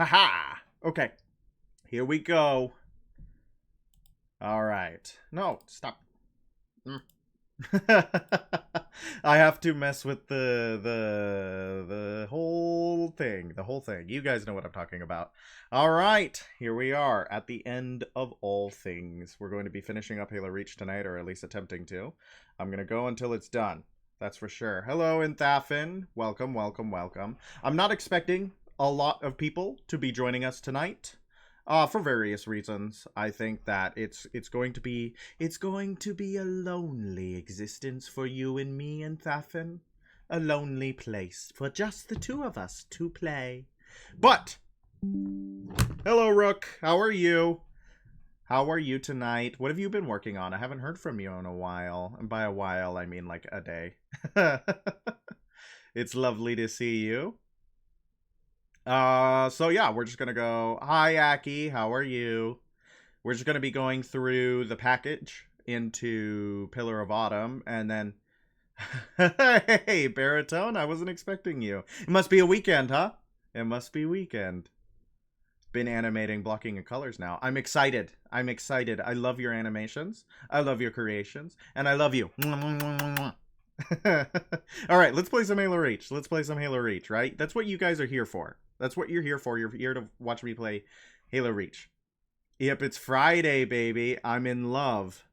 Haha. Okay. Here we go. All right. No, stop. I have to mess with the whole thing. The whole thing. You guys know what I'm talking about. All right. Here we are at the end of all things. We're going to be finishing up Halo Reach tonight, or at least attempting to. I'm going to go until it's done. That's for sure. Hello, Inthafin. Welcome, welcome, welcome. I'm not expecting a lot of people to be joining us tonight. For various reasons. I think that it's going to be a lonely existence for you and me and Thafin. A lonely place for just the two of us to play. But hello, Rook. How are you? How are you tonight? What have you been working on? I haven't heard from you in a while. And by a while, I mean like a day. It's lovely to see you. So yeah, we're just gonna go, hi Aki, how are you? We're just gonna be going through the package into Pillar of Autumn, and then hey, Baritone, I wasn't expecting you. It must be a weekend, huh? It must be weekend. Been animating, blocking, and colors now. I'm excited. I'm excited. I love your animations. I love your creations. And I love you. Alright, let's play some Halo Reach. Let's play some Halo Reach, right? That's what you guys are here for. That's what you're here for. You're here to watch me play Halo Reach. Yep, it's Friday, baby. I'm in love.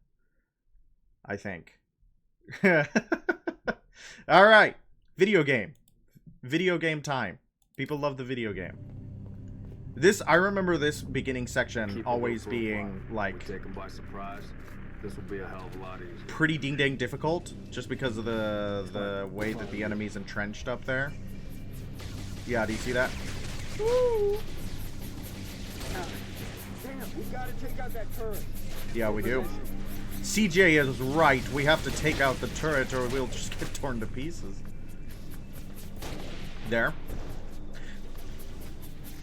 I think. Alright. Video game. Video game time. People love the video game. I remember this beginning section always being, like, take them by surprise. This will be a hell of a lot easier. Pretty ding-dang difficult, just because of the way that the enemy's entrenched up there. Yeah, do you see that? Woo! Damn, we gotta take out that turret. Yeah, we do. CJ is right. We have to take out the turret or we'll just get torn to pieces. There.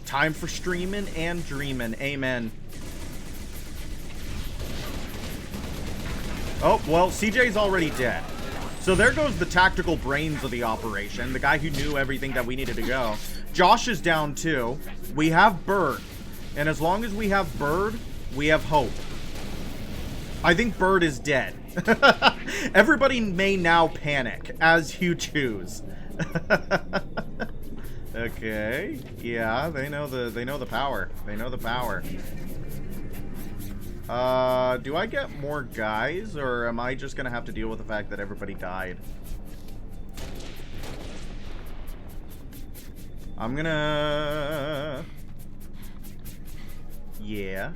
Time for streaming and dreaming. Amen. Oh, well, CJ's already dead. So there goes the tactical brains of the operation. The guy who knew everything that we needed to go. Josh is down too. We have Bird. And as long as we have Bird, we have hope. I think Bird is dead. Everybody may now panic as you choose. Okay. Yeah, they know the power. They know the power. Do I get more guys, or am I just gonna have to deal with the fact that everybody died? I'm gonna... Yeah.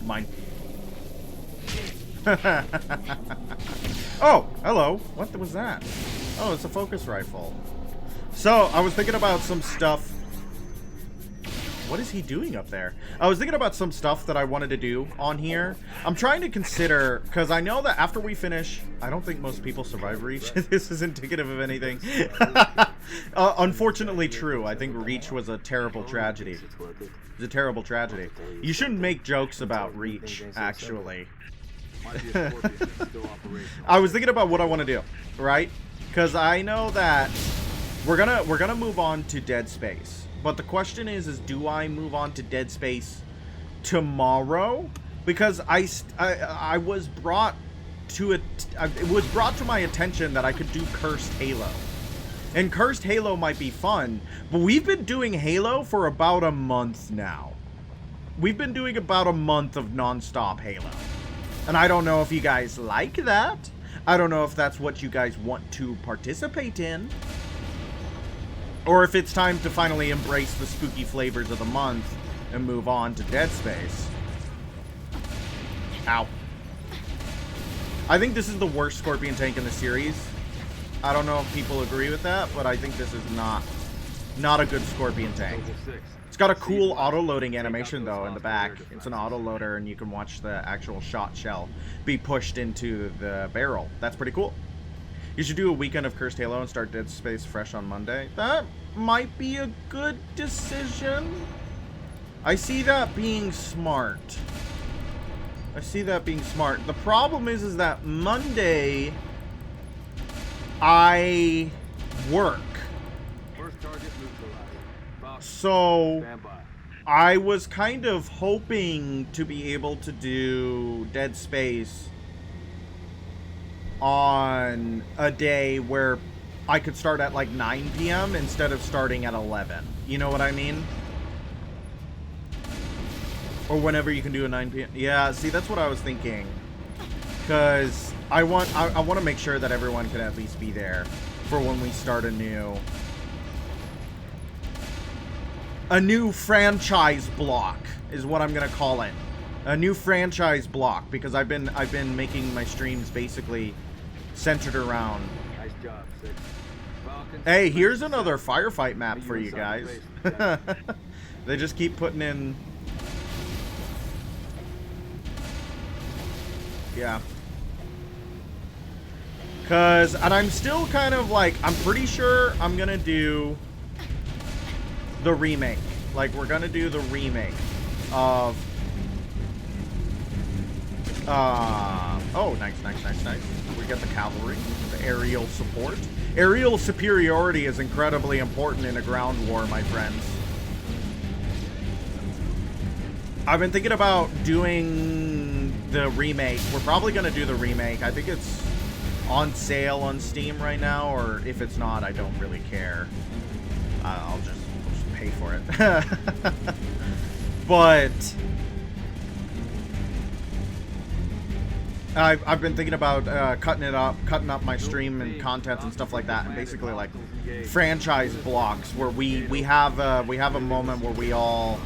Mine. Oh, hello. What was that? Oh, it's a focus rifle. So, I was thinking about some stuff. What is he doing up there? I was thinking about some stuff that I wanted to do on here. I'm trying to consider, because I know that after we finish, I don't think most people survive Reach. This is indicative of anything. Unfortunately true. I think Reach was a terrible tragedy. It's a terrible tragedy. You shouldn't make jokes about Reach, actually. I was thinking about what I want to do, right? Because I know that we're gonna move on to Dead Space. But the question is do I move on to Dead Space tomorrow? Because I was brought to it was brought to my attention that I could do Cursed Halo. And Cursed Halo might be fun, but we've been doing Halo for about a month now. We've been doing about a month of non-stop Halo. And I don't know if you guys like that. I don't know if that's what you guys want to participate in. Or if it's time to finally embrace the spooky flavors of the month and move on to Dead Space. Ow. I think this is the worst Scorpion tank in the series. I don't know if people agree with that, but I think this is not a good Scorpion tank. It's got a cool auto-loading animation, though, in the back. It's an auto-loader, and you can watch the actual shot shell be pushed into the barrel. That's pretty cool. You should do a weekend of Cursed Halo and start Dead Space fresh on Monday. That might be a good decision. I see that being smart. I see that being smart. The problem is that Monday I work. So Stand by. I was kind of hoping to be able to do Dead Space on a day where I could start at like 9 p.m. instead of starting at 11. You know what I mean? Or whenever you can do a 9 p.m. Yeah, see, that's what I was thinking. Because I want to make sure that everyone can at least be there for when we start a new franchise block is what I'm gonna call it. A new franchise block, because I've been making my streams basically centered around. Nice job, 6. Falcon, Hey, here's another firefight map meet for you inside guys. the base. They just keep putting in. Yeah. And I'm still kind of like, I'm pretty sure I'm gonna do the remake. Like, we're gonna do the remake of, oh, nice. We got the cavalry, the aerial support. Aerial superiority is incredibly important in a ground war, my friends. I've been thinking about doing the remake. We're probably gonna do the remake. I think it's on sale on Steam right now, or if it's not, I don't really care. I'll just pay for it. But I've been thinking about cutting up my stream and content and stuff like that, and basically like franchise blocks where we have a moment where we all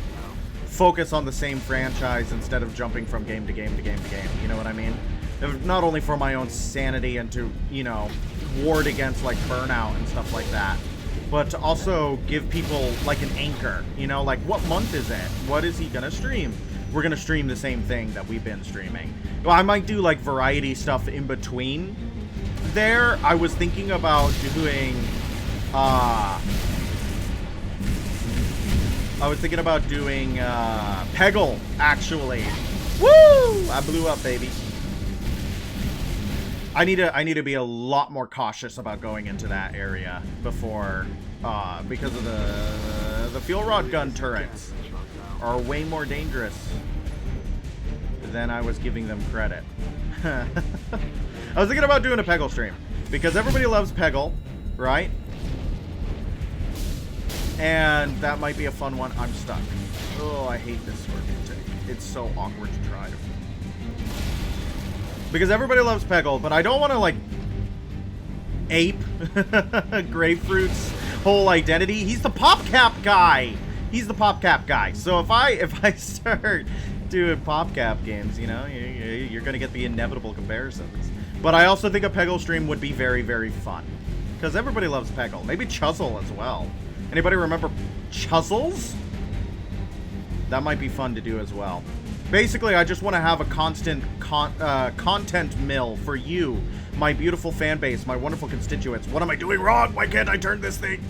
focus on the same franchise instead of jumping from game to game to game to game. You know what I mean? Not only for my own sanity and to, you know, ward against like burnout and stuff like that, but to also give people like an anchor, you know, like what month is it? What is he gonna stream? We're gonna stream the same thing that we've been streaming. Well, I might do like variety stuff in between there. I was thinking about doing, Peggle, actually. Woo! I blew up, baby. I need to be a lot more cautious about going into that area before, because of the fuel rod gun turrets are way more dangerous than I was giving them credit. I was thinking about doing a Peggle stream because everybody loves Peggle, right? And that might be a fun one. I'm stuck. Oh, I hate this scorpion tank. It's so awkward to drive. Because everybody loves Peggle, but I don't want to, like, ape Grapefruit's whole identity. He's the PopCap guy. He's the PopCap guy. So if I start doing PopCap games, you know, you're going to get the inevitable comparisons. But I also think a Peggle stream would be very, very fun. Because everybody loves Peggle. Maybe Chuzzle as well. Anybody remember Chuzzles? That might be fun to do as well. Basically, I just want to have a constant content mill for you, my beautiful fan base, my wonderful constituents. What am I doing wrong? Why can't I turn this thing?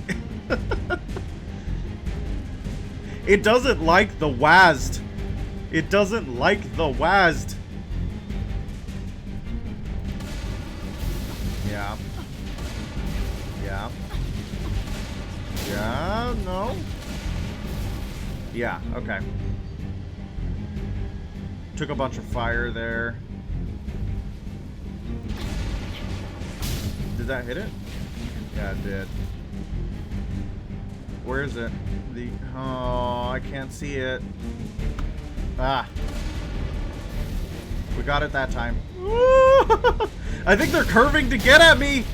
It doesn't like the WASD. It doesn't like the WASD. Yeah. Yeah. Yeah, no. Yeah, okay. Took a bunch of fire there. Did that hit it? Yeah, it did. Where is it? Oh, I can't see it. Ah. We got it that time. I think they're curving to get at me.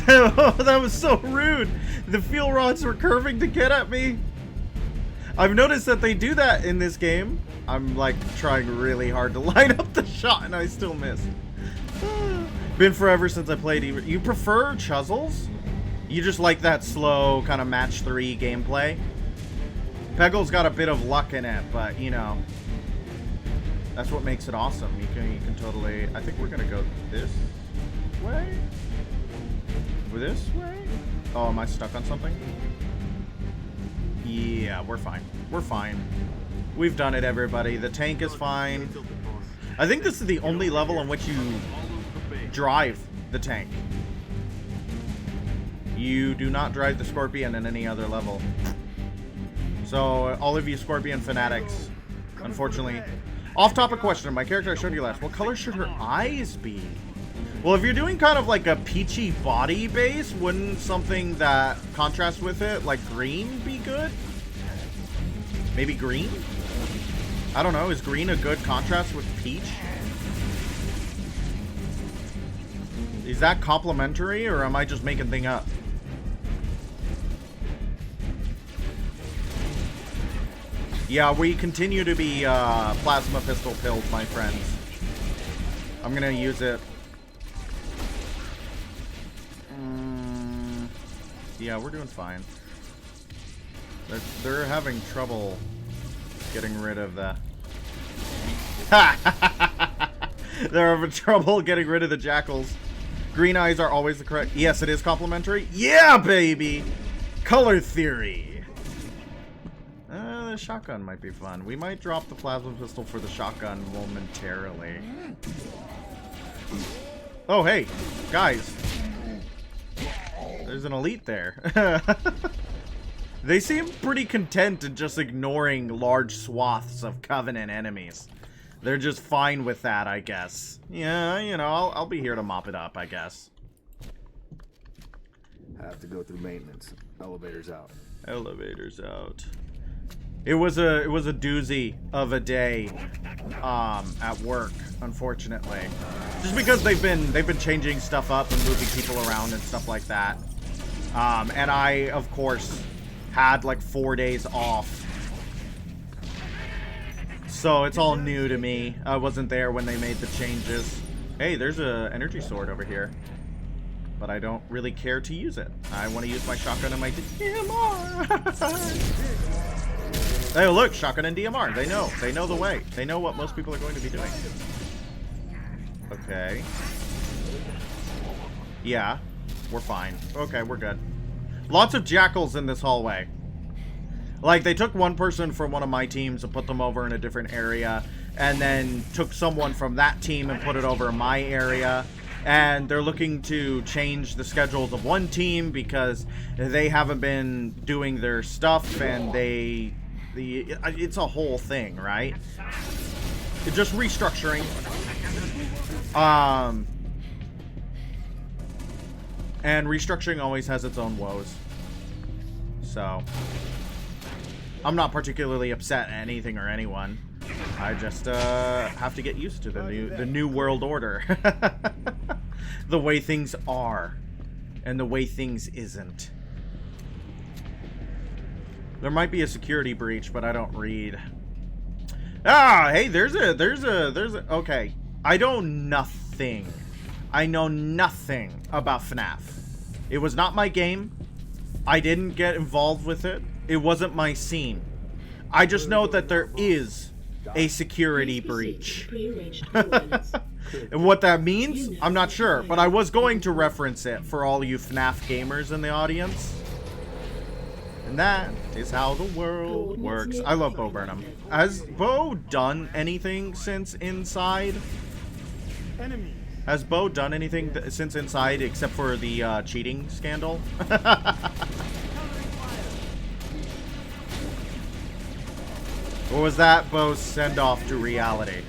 That was so rude. The fuel rods were curving to get at me. I've noticed that they do that in this game. I'm like trying really hard to line up the shot and I still miss. Been forever since I played. You prefer Chuzzles? You just like that slow kind of match 3 gameplay? Peggle's got a bit of luck in it, but you know, that's what makes it awesome. You can totally. I think we're gonna go this way. This way? Oh, am I stuck on something? Yeah, we're fine. We're fine. We've done it, everybody. The tank is fine. I think this is the only level in which you drive the tank. You do not drive the Scorpion in any other level. So, all of you Scorpion fanatics, unfortunately. Off-topic question. My character I showed you last. What color should her eyes be? Well, if you're doing kind of like a peachy body base, wouldn't something that contrasts with it, like green, be good? Maybe green? I don't know. Is green a good contrast with peach? Is that complimentary, or am I just making thing up? Yeah, we continue to be plasma pistol pilled, my friends. I'm gonna use it. Yeah, we're doing fine. They're having trouble getting rid of the... They're having trouble getting rid of the jackals. Green eyes are always the correct... Yes, it is complimentary. Yeah, baby! Color theory. The shotgun might be fun. We might drop the plasma pistol for the shotgun momentarily. Oh, hey. Guys. There's an elite there. They seem pretty content in just ignoring large swaths of Covenant enemies. They're just fine with that, I guess. Yeah, you know, I'll be here to mop it up, I guess. I have to go through maintenance. Elevator's out. Elevator's out. It was a doozy of a day at work, unfortunately. Just because they've been changing stuff up and moving people around and stuff like that. And I, of course, had like 4 days off. So it's all new to me. I wasn't there when they made the changes. Hey, there's a energy sword over here. But I don't really care to use it. I want to use my shotgun and my DMR. Hey, look, shotgun and DMR. They know. They know the way. They know what most people are going to be doing. Okay. Yeah, we're fine. Okay, we're good. Lots of jackals in this hallway. Like, they took one person from one of my teams and put them over in a different area, and then took someone from that team and put it over in my area. And they're looking to change the schedules of one team because they haven't been doing their stuff, and it's a whole thing, right? It's just restructuring. And restructuring always has its own woes. So I'm not particularly upset at anything or anyone. I just have to get used to the new world order. The way things are and the way things isn't. There might be a security breach, but I don't read. Ah, hey, there's a okay. I know nothing about FNAF. It was not my game. I didn't get involved with it. It wasn't my scene. I just know that there is a security breach. And what that means, I'm not sure. But I was going to reference it for all you FNAF gamers in the audience. And that is how the world works. I love Bo Burnham. Has Bo done anything since Inside? Has Bo done anything since Inside except for the cheating scandal? Or was that Bo's send-off to reality?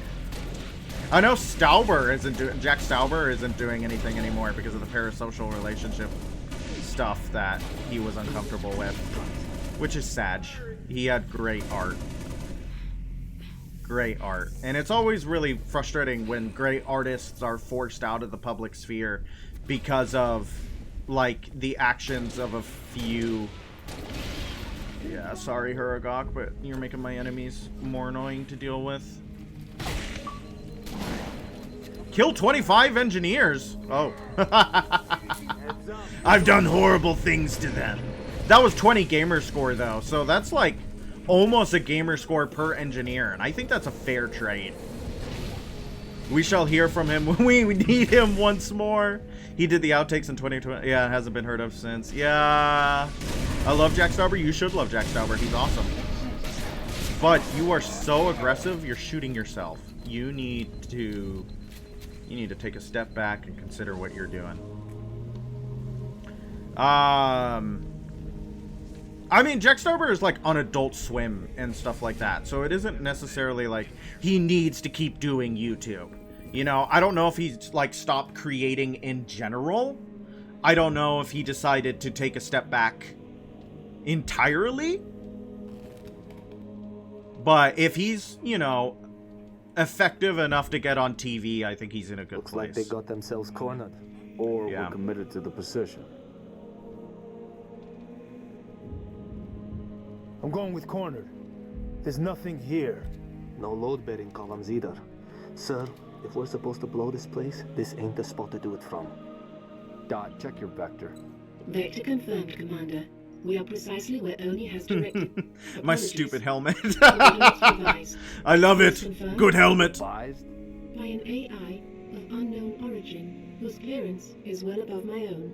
I know Stauber isn't doing... Jack Stauber isn't doing anything anymore because of the parasocial relationship stuff that he was uncomfortable with. Which is sad. He had great art. Great art. And it's always really frustrating when great artists are forced out of the public sphere because of, like, the actions of a few... Yeah, sorry, Huragok, but you're making my enemies more annoying to deal with. Kill 25 engineers! Oh. I've done horrible things to them. That was 20 gamer score, though, so that's like almost a gamer score per engineer, and I think that's a fair trade. We shall hear from him when we need him once more. He did the outtakes in 2020. Yeah, it hasn't been heard of since. Yeah. I love Jack Stauber. You should love Jack Stauber. He's awesome. But you are so aggressive, you're shooting yourself. You need to take a step back and consider what you're doing. I mean, Jack Starber is like on Adult Swim and stuff like that, so it isn't necessarily like he needs to keep doing YouTube. You know, I don't know if he's like stopped creating in general. I don't know if he decided to take a step back entirely. But if he's, you know, effective enough to get on TV, I think he's in a good Looks place. like they got themselves cornered. Or Yeah. were committed to the position. I'm going with cornered. There's nothing here. No load-bearing columns either. Sir, if we're supposed to blow this place, this ain't the spot to do it from. Dot, check your vector. Vector confirmed, Commander. We are precisely where Oni has directed. My Apologies. stupid helmet. Coordinates revised. I love it. Confirmed Good helmet. Advised? by an AI of unknown origin, whose clearance is well above my own.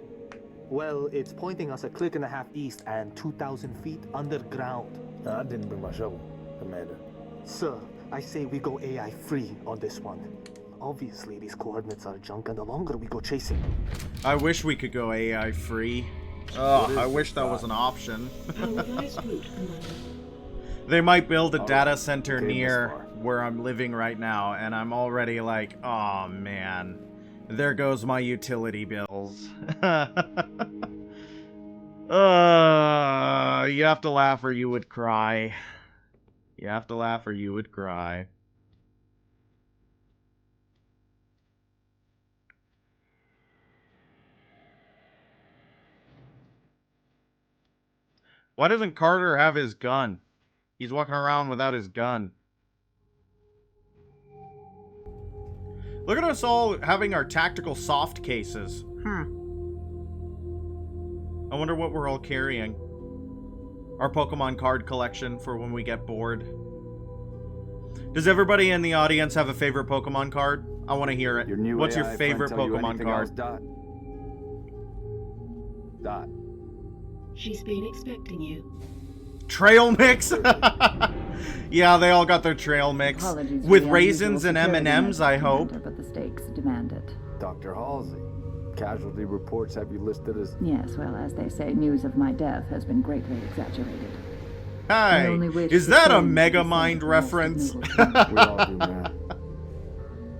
Well, it's pointing us a click and a half east and 2,000 feet underground. I didn't bring my shovel, Commander. Sir, I say we go AI free on this one. Obviously, these coordinates are junk, and the longer we go chasing them. I wish we could go AI free. Oh, I wish that was an option. Our revised route, Commander. They might build a data center Okay, near Miss Farr. where I'm living right now, and I'm already like, oh man, there goes my utility bills. You have to laugh or you would cry. You have to laugh or you would cry. Why doesn't Carter have his gun? He's walking around without his gun. Look at us all having our tactical soft cases. I wonder what we're all carrying. Our Pokemon card collection for when we get bored. Does everybody in the audience have a favorite Pokemon card? I want to hear it. Your new What's your AI favorite friend tell you Pokemon anything card? else, Dot? Dot. She's been expecting you. Trail mix? Yeah, they all got their trail mix. Apologies for With the raisins and unusual security M&Ms, I measures, hope. Commander, but the stakes demand it. Dr. Halsey. Casualty reports have you listed as... Yes, well, as they say, news of my death has been greatly exaggerated. I Hey, only wish is the that a same Megamind could be said reference? for most of Noble We all do, man.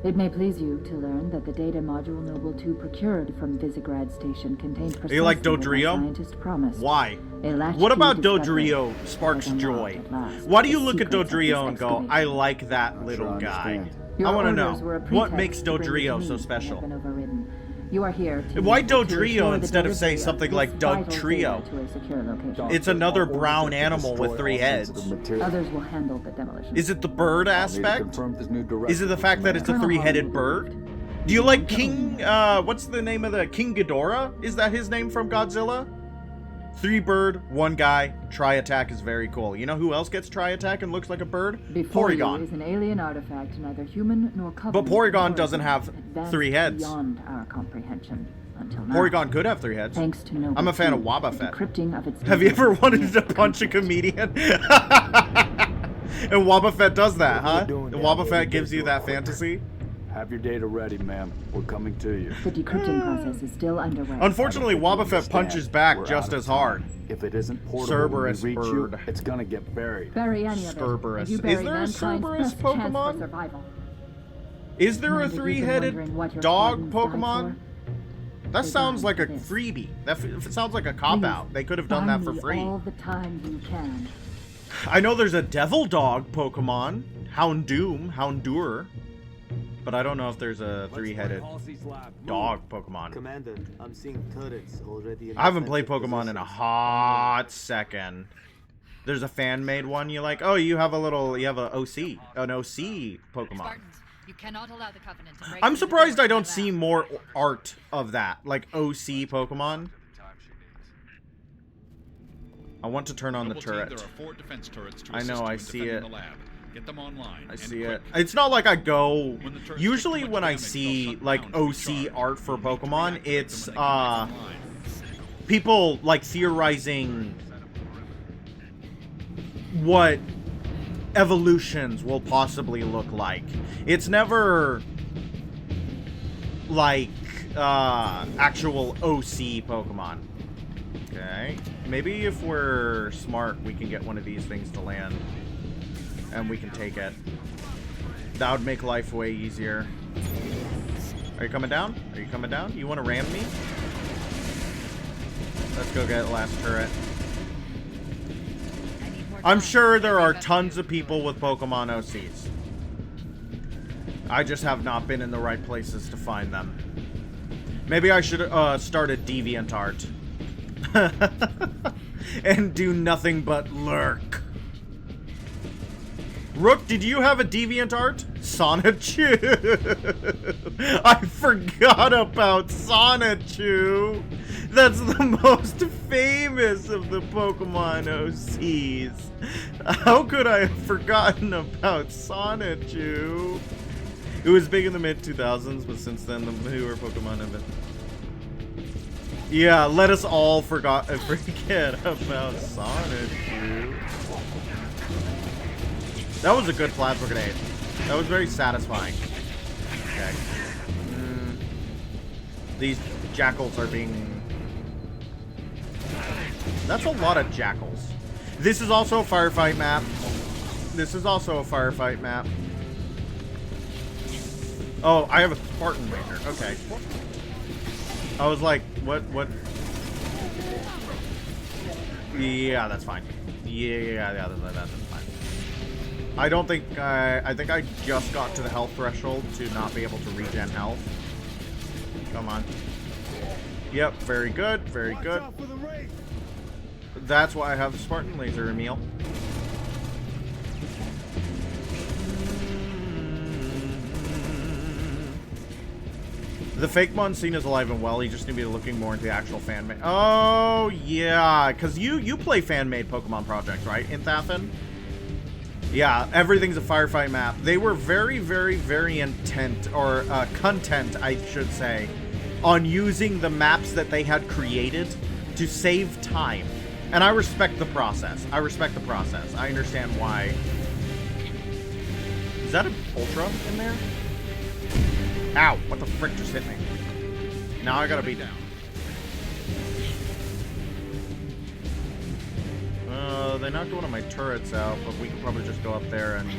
It may please you to learn that the data module Noble 2 procured from Visegrad Station contained precisely You like what my Dodrio? scientist promised. Why? A latchkey What about discovery Dodrio sparks has joy? unlocked at last Why do you the look at secrets of this Dodrio and go, I excavation. like that Not little sure I guy? understand. Your I want to know, orders were a what pretext makes to bring Dodrio it to so me. special? I've been overridden. You are here to Why to Dodrio assure the instead of saying delivery something this like Doug vital Trio? data to a secure location. It's another Our orders brown are to animal with destroy 3 all heads. sensitive material. Others will handle the demolition. Is it the bird I'll need to aspect? confirm this new directive Is it the with fact that it's a Commander. Colonel 3-headed Hall will be bird? briefed. Do you like King, what's the name of the, King Ghidorah? Is that his name from Godzilla? 3 bird, 1 guy, tri-attack is very cool. You know who else gets tri-attack and looks like a bird? Before you Porygon. is an alien artifact, neither human nor covenant. Porygon doesn't have advanced 3 heads. Beyond our comprehension until now. Porygon could have 3 heads. Thanks to Noble I'm a fan of 2, Wobbuffet. the decrypting of its Have you data ever is wanted near to punch a completion. comedian? And Wobbuffet does that, What are you huh? doing And down there? Wobbuffet gives you that fantasy. Have your data ready, ma'am. We're coming to you. The decrypting process is still underway. Unfortunately, I don't think you Wobbuffet understand. punches back We're just out of as hard. time. If it isn't portable Cerberus when we reach you, bird. it's gonna get buried. Bury any of it. Cerberus. and you Is bury there a mankind's Cerberus best chance Pokemon? for survival. Is there a Mind if you've been 3-headed wondering what your dog Spartans died Pokemon? for? That They sounds died like a for this. freebie. It sounds like a cop-out. They could have done that Find for me free. all the time you can. I know there's a devil dog Pokemon. Houndour. But I don't know if there's a 3-headed dog Pokemon. Commander, I'm seeing turrets already in I haven't played defensive Pokemon in a positions. hot second. There's a fan-made one. You like, oh, you have an OC Pokemon. Spartans, you cannot allow the Covenant to break I'm through the surprised doors I don't of the see lab. more art of that, like OC Pokemon. I want to turn on the Rebel team, turret. there are 4 defense turrets to I assist know, you I in see defending it. the lab. Get them online. I and see quick. it. It's not like I go. When the turrets Usually take too when much I damage, they'll see shut like down to OC recharge. art for You need to Pokemon, reactivate it's them when they come back online. people like theorizing what evolutions will possibly look like. It's never like actual OC Pokemon. Okay. Maybe if we're smart, we can get one of these things to land. And we can take it. That would make life way easier. Are you coming down? Are you coming down? You want to ram me? Let's go get the last turret. I'm sure there are tons of people with Pokemon OCs. I just have not been in the right places to find them. Maybe I should start a DeviantArt. And do nothing but lurk. Rook, did you have a DeviantArt? Sonichu! I forgot about Sonichu! That's the most famous of the Pokemon OCs. How could I have forgotten about Sonichu? It was big in the mid-2000s, but since then the newer Pokemon have been... Yeah, let us all forget about Sonichu. That was a good plasma grenade. That was very satisfying. Okay. These jackals are being... That's a lot of jackals. This is also a firefight map. This is also a firefight map. Oh, I have a Spartan Ranger. Okay. I was like, what? Yeah, that's fine. Yeah, that's fine. I don't think I think I just got to the health threshold to not be able to regen health. Come on. Yep, very good, very good. That's why I have the Spartan laser, Emil. The fake Monsignor is alive and well. He just need to be looking more into the actual fan-made. Oh, yeah. Because you play fan-made Pokemon projects, right? In Thathan? Yeah, everything's a firefight map. They were very, very, very intent, or content, I should say, on using the maps that they had created to save time. And I respect the process. I respect the process. I understand why. Is that an Ultra in there? Ow, what the frick just hit me? Now I gotta be down. They knocked one of my turrets out, but we can probably just go up there and...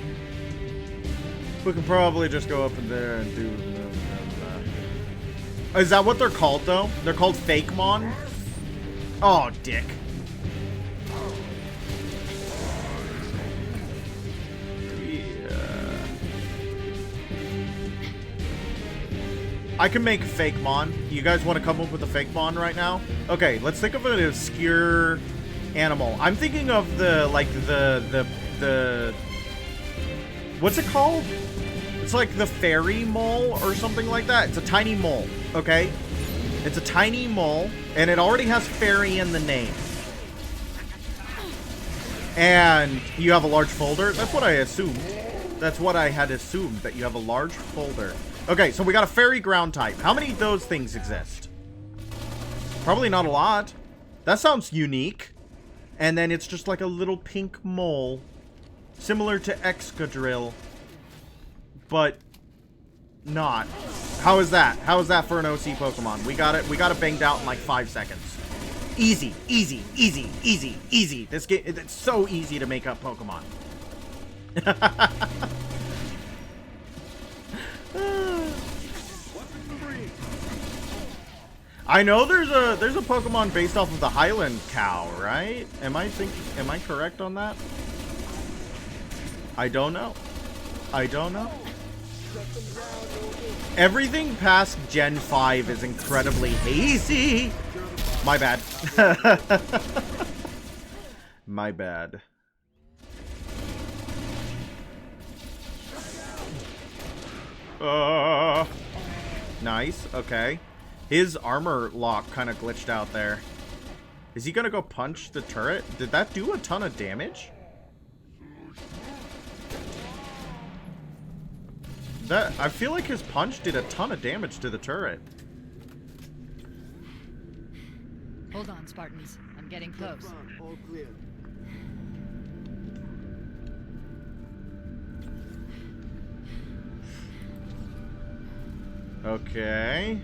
We can probably just go up in there and do... Is that what they're called, though? They're called Fakemon? Oh, dick. I can make Fakemon. You guys want to come up with a Fakemon right now? Okay, let's think of an obscure animal. I'm thinking of the, like, the... What's it called? It's like the fairy mole or something like that. It's a tiny mole, okay? It's a tiny mole, and it already has fairy in the name. And you have a large folder? That's what I assumed. That's what I had assumed, that you have a large folder. Okay, so we got a fairy ground type. How many of those things exist? Probably not a lot. That sounds unique. And then it's just like a little pink mole. Similar to Excadrill. But not. How is that? How is that for an OC Pokemon? We got it banged out in like 5 seconds. Easy, easy, easy, easy, easy. This game, it's so easy to make up Pokemon. I know there's a Pokemon based off of the Highland Cow, right? Am I correct on that? I don't know. I don't know. Everything past Gen 5 is incredibly hazy. My bad. My bad. Nice. Okay. His armor lock kind of glitched out there. Is he gonna go punch the turret? Did that do a ton of damage? I feel like his punch did a ton of damage to the turret. Hold on, Spartans. I'm getting close. All clear. Okay.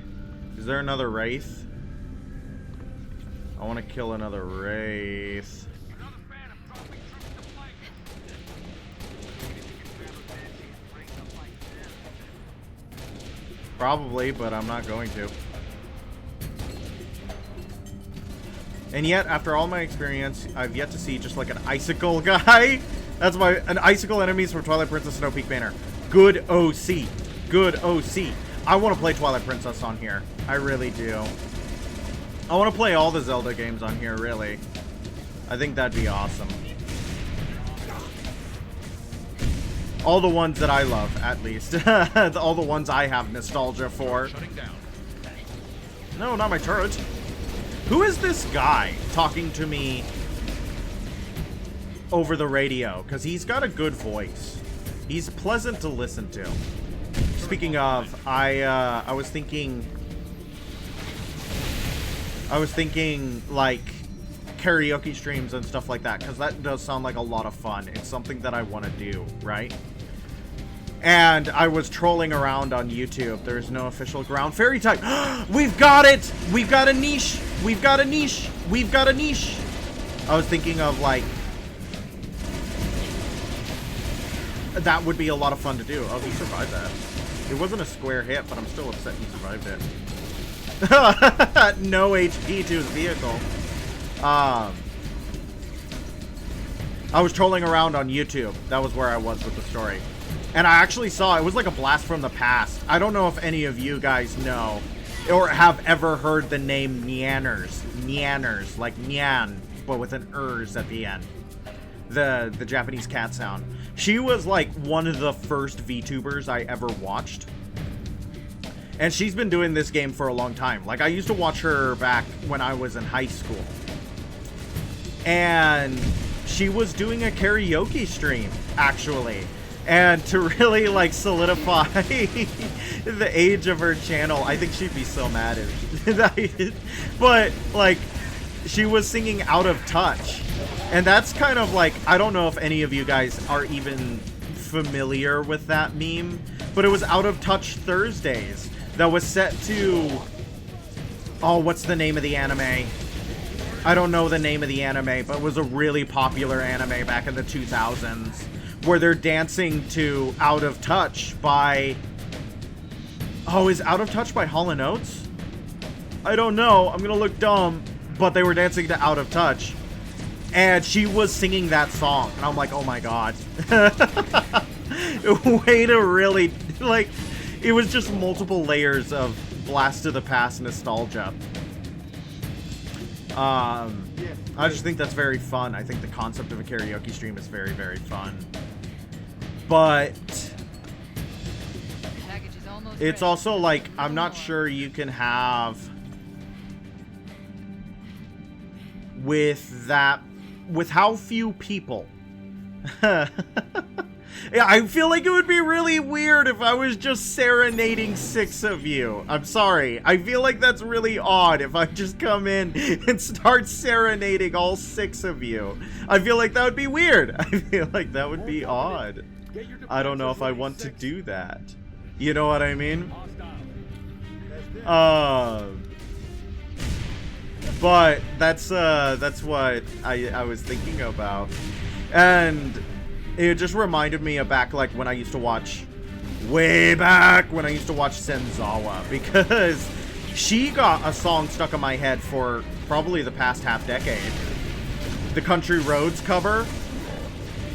Is there another Wraith? I want to kill another Wraith. Probably, but I'm not going to. And yet, after all my experience, I've yet to see just like an icicle guy. That's an icicle enemies from Twilight Princess Snow Peak Banner. Good OC. Good OC. I want to play Twilight Princess on here. I really do. I want to play all the Zelda games on here, really. I think that'd be awesome. All the ones that I love, at least. All the ones I have nostalgia for. No, not my turret. Who is this guy talking to me over the radio? Because he's got a good voice. He's pleasant to listen to. Speaking of, I was thinking like karaoke streams and stuff like that, because that does sound like a lot of fun. It's something that I want to do, right? And I was trolling around on YouTube. There's no official ground fairy type. We've got it! We've got a niche! We've got a niche! We've got a niche! I was thinking of, like, that would be a lot of fun to do. Oh, he survived that. It wasn't a square hit, but I'm still upset he survived it. No HP to his vehicle. I was trolling around on YouTube. That was where I was with the story. And I actually saw, it was like a blast from the past. I don't know if any of you guys know or have ever heard the name Nyanners. Nyanners, like Nyan, but with an ers at the end. The Japanese cat sound. She was like one of the first VTubers I ever watched. And she's been doing this game for a long time. Like, I used to watch her back when I was in high school. And she was doing a karaoke stream, actually. And to really, like, solidify the age of her channel, I think she'd be so mad if... But, like, she was singing Out of Touch. And that's kind of like, I don't know if any of you guys are even familiar with that meme, but it was Out of Touch Thursdays that was set to... Oh, what's the name of the anime? I don't know the name of the anime, but it was a really popular anime back in the 2000s. Where they're dancing to Out of Touch by... Oh, is Out of Touch by Hall & Oates? I don't know. I'm gonna look dumb. But they were dancing to Out of Touch. And she was singing that song. And I'm like, oh my god. Way to really... Like, it was just multiple layers of blast to the past nostalgia. I just think that's very fun. I think the concept of a karaoke stream is very, very fun. But it's also like, I'm not sure you can have with how few people. Yeah, I feel like it would be really weird if I was just serenading 6 of you. I'm sorry. I feel like that's really odd if I just come in and start serenading all 6 of you. I feel like that would be weird. I feel like that would be odd. I don't know if I want to do that. You know what I mean? But that's what I was thinking about. And it just reminded me of back, like, when I used to watch, way back when I used to watch Senzawa, because she got a song stuck in my head for probably the past half decade. The Country Roads cover.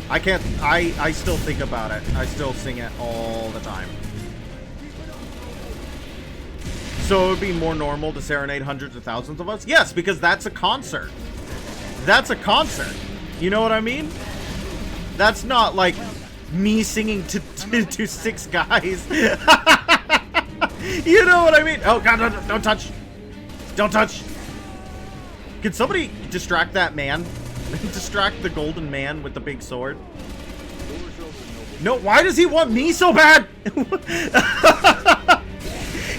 I still think about it. I still sing it all the time. So it would be more normal to serenade hundreds of thousands of us? Yes, because that's a concert. That's a concert. You know what I mean? That's not like me singing to 6 guys. You know what I mean? Oh god, don't touch. Don't touch. Can somebody distract that man? Distract the golden man with the big sword? No, why does he want me so bad?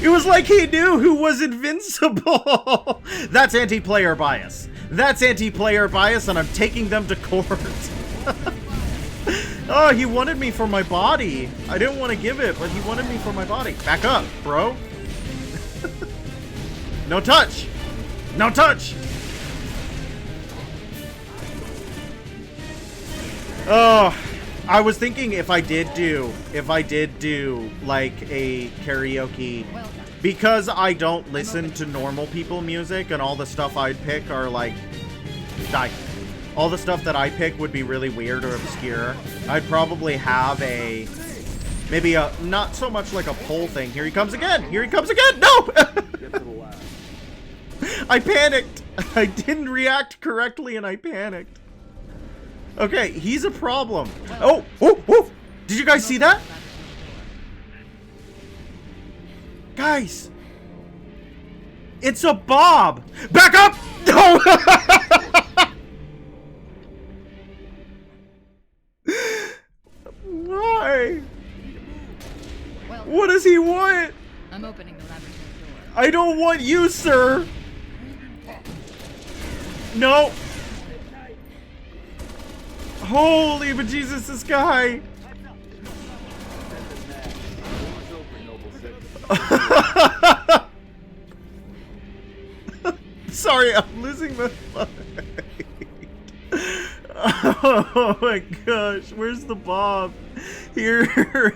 It was like he knew who was invincible. That's anti-player bias. That's anti-player bias, and I'm taking them to court. Oh, he wanted me for my body. I didn't want to give it, but he wanted me for my body. Back up, bro. No touch. No touch. Oh, I was thinking if I did do like a karaoke, because I don't listen to normal people music and all the stuff I'd pick are like, all the stuff that I pick would be really weird or obscure. I'd probably have maybe a, not so much like a poll thing. Here he comes again! Here he comes again! No! I panicked! I didn't react correctly and I panicked. Okay, he's a problem. Oh! Oh! Oh! Did you guys see that? Guys! It's a Bob! Back up! No! Why? What does he want? I'm opening the laboratory door. I don't want you, sir! No! Holy bejesus, this guy! Sorry, I'm losing my mind. Oh my gosh, where's the Bob? Here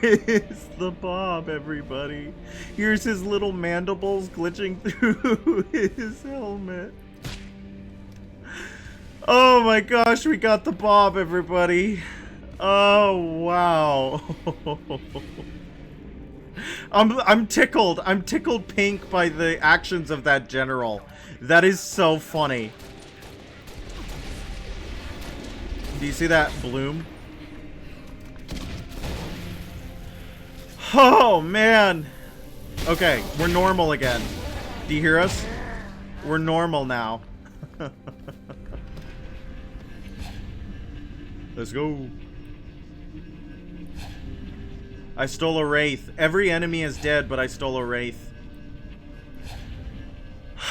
is the Bob, everybody. Here's his little mandibles glitching through his helmet. Oh my gosh, we got the Bob, everybody. Oh wow. I'm tickled. I'm tickled pink by the actions of that general. That is so funny. Do you see that bloom? Oh man. Okay, we're normal again. Do you hear us? We're normal now. Let's go. I stole a wraith. Every enemy is dead, but I stole a wraith.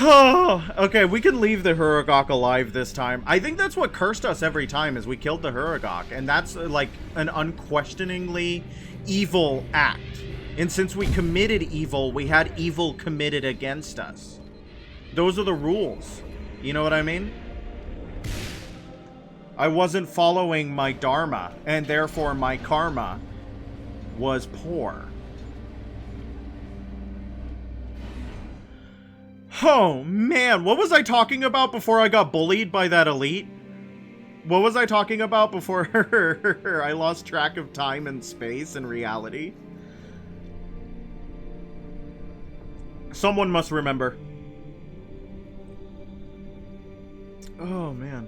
Okay, we can leave the Huragok alive this time. I think that's what cursed us every time, is we killed the Huragok. And that's like an unquestioningly evil act. And since we committed evil, we had evil committed against us. Those are the rules. You know what I mean? I wasn't following my dharma, and therefore my karma was poor. Oh man, what was I talking about before I got bullied by that elite? What was I talking about before I lost track of time and space and reality? Someone must remember. Oh man.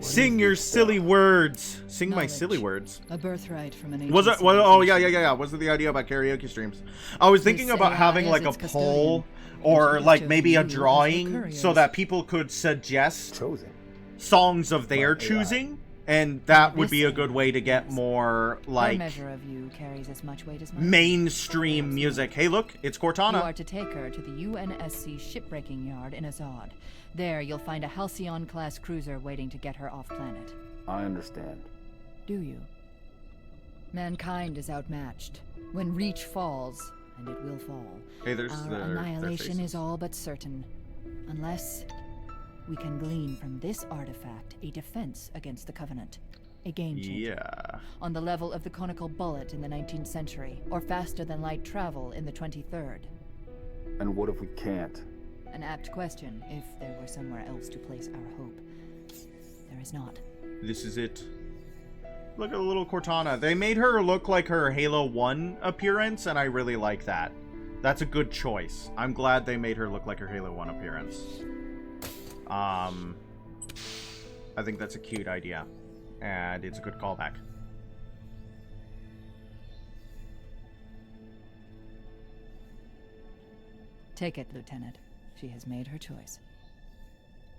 Sing your silly words. Sing my silly words. A birthright from an Was it? Well, oh yeah. Was it the idea about karaoke streams? I was thinking about having like a poll or like maybe a drawing so that people could suggest songs of their choosing, and that would be a good way to get more like mainstream music. Hey, look, it's Cortana. You are to take her to the UNSC shipbreaking yard in Azad. There, you'll find a Halcyon-class cruiser waiting to get her off-planet. I understand. Do you? Mankind is outmatched. When Reach falls, and it will fall, hey, there's our annihilation is all but certain. Unless we can glean from this artifact a defense against the Covenant. A game changer. Yeah. On the level of the conical bullet in the 19th century, or faster-than-light travel in the 23rd. And what if we can't? An apt question, if there were somewhere else to place our hope. There is not. This is it. Look at the little Cortana. They made her look like her Halo 1 appearance, and I really like that. That's a good choice. I'm glad they made her look like her Halo 1 appearance. I think that's a cute idea. And it's a good callback. Take it, Lieutenant. She has made her choice.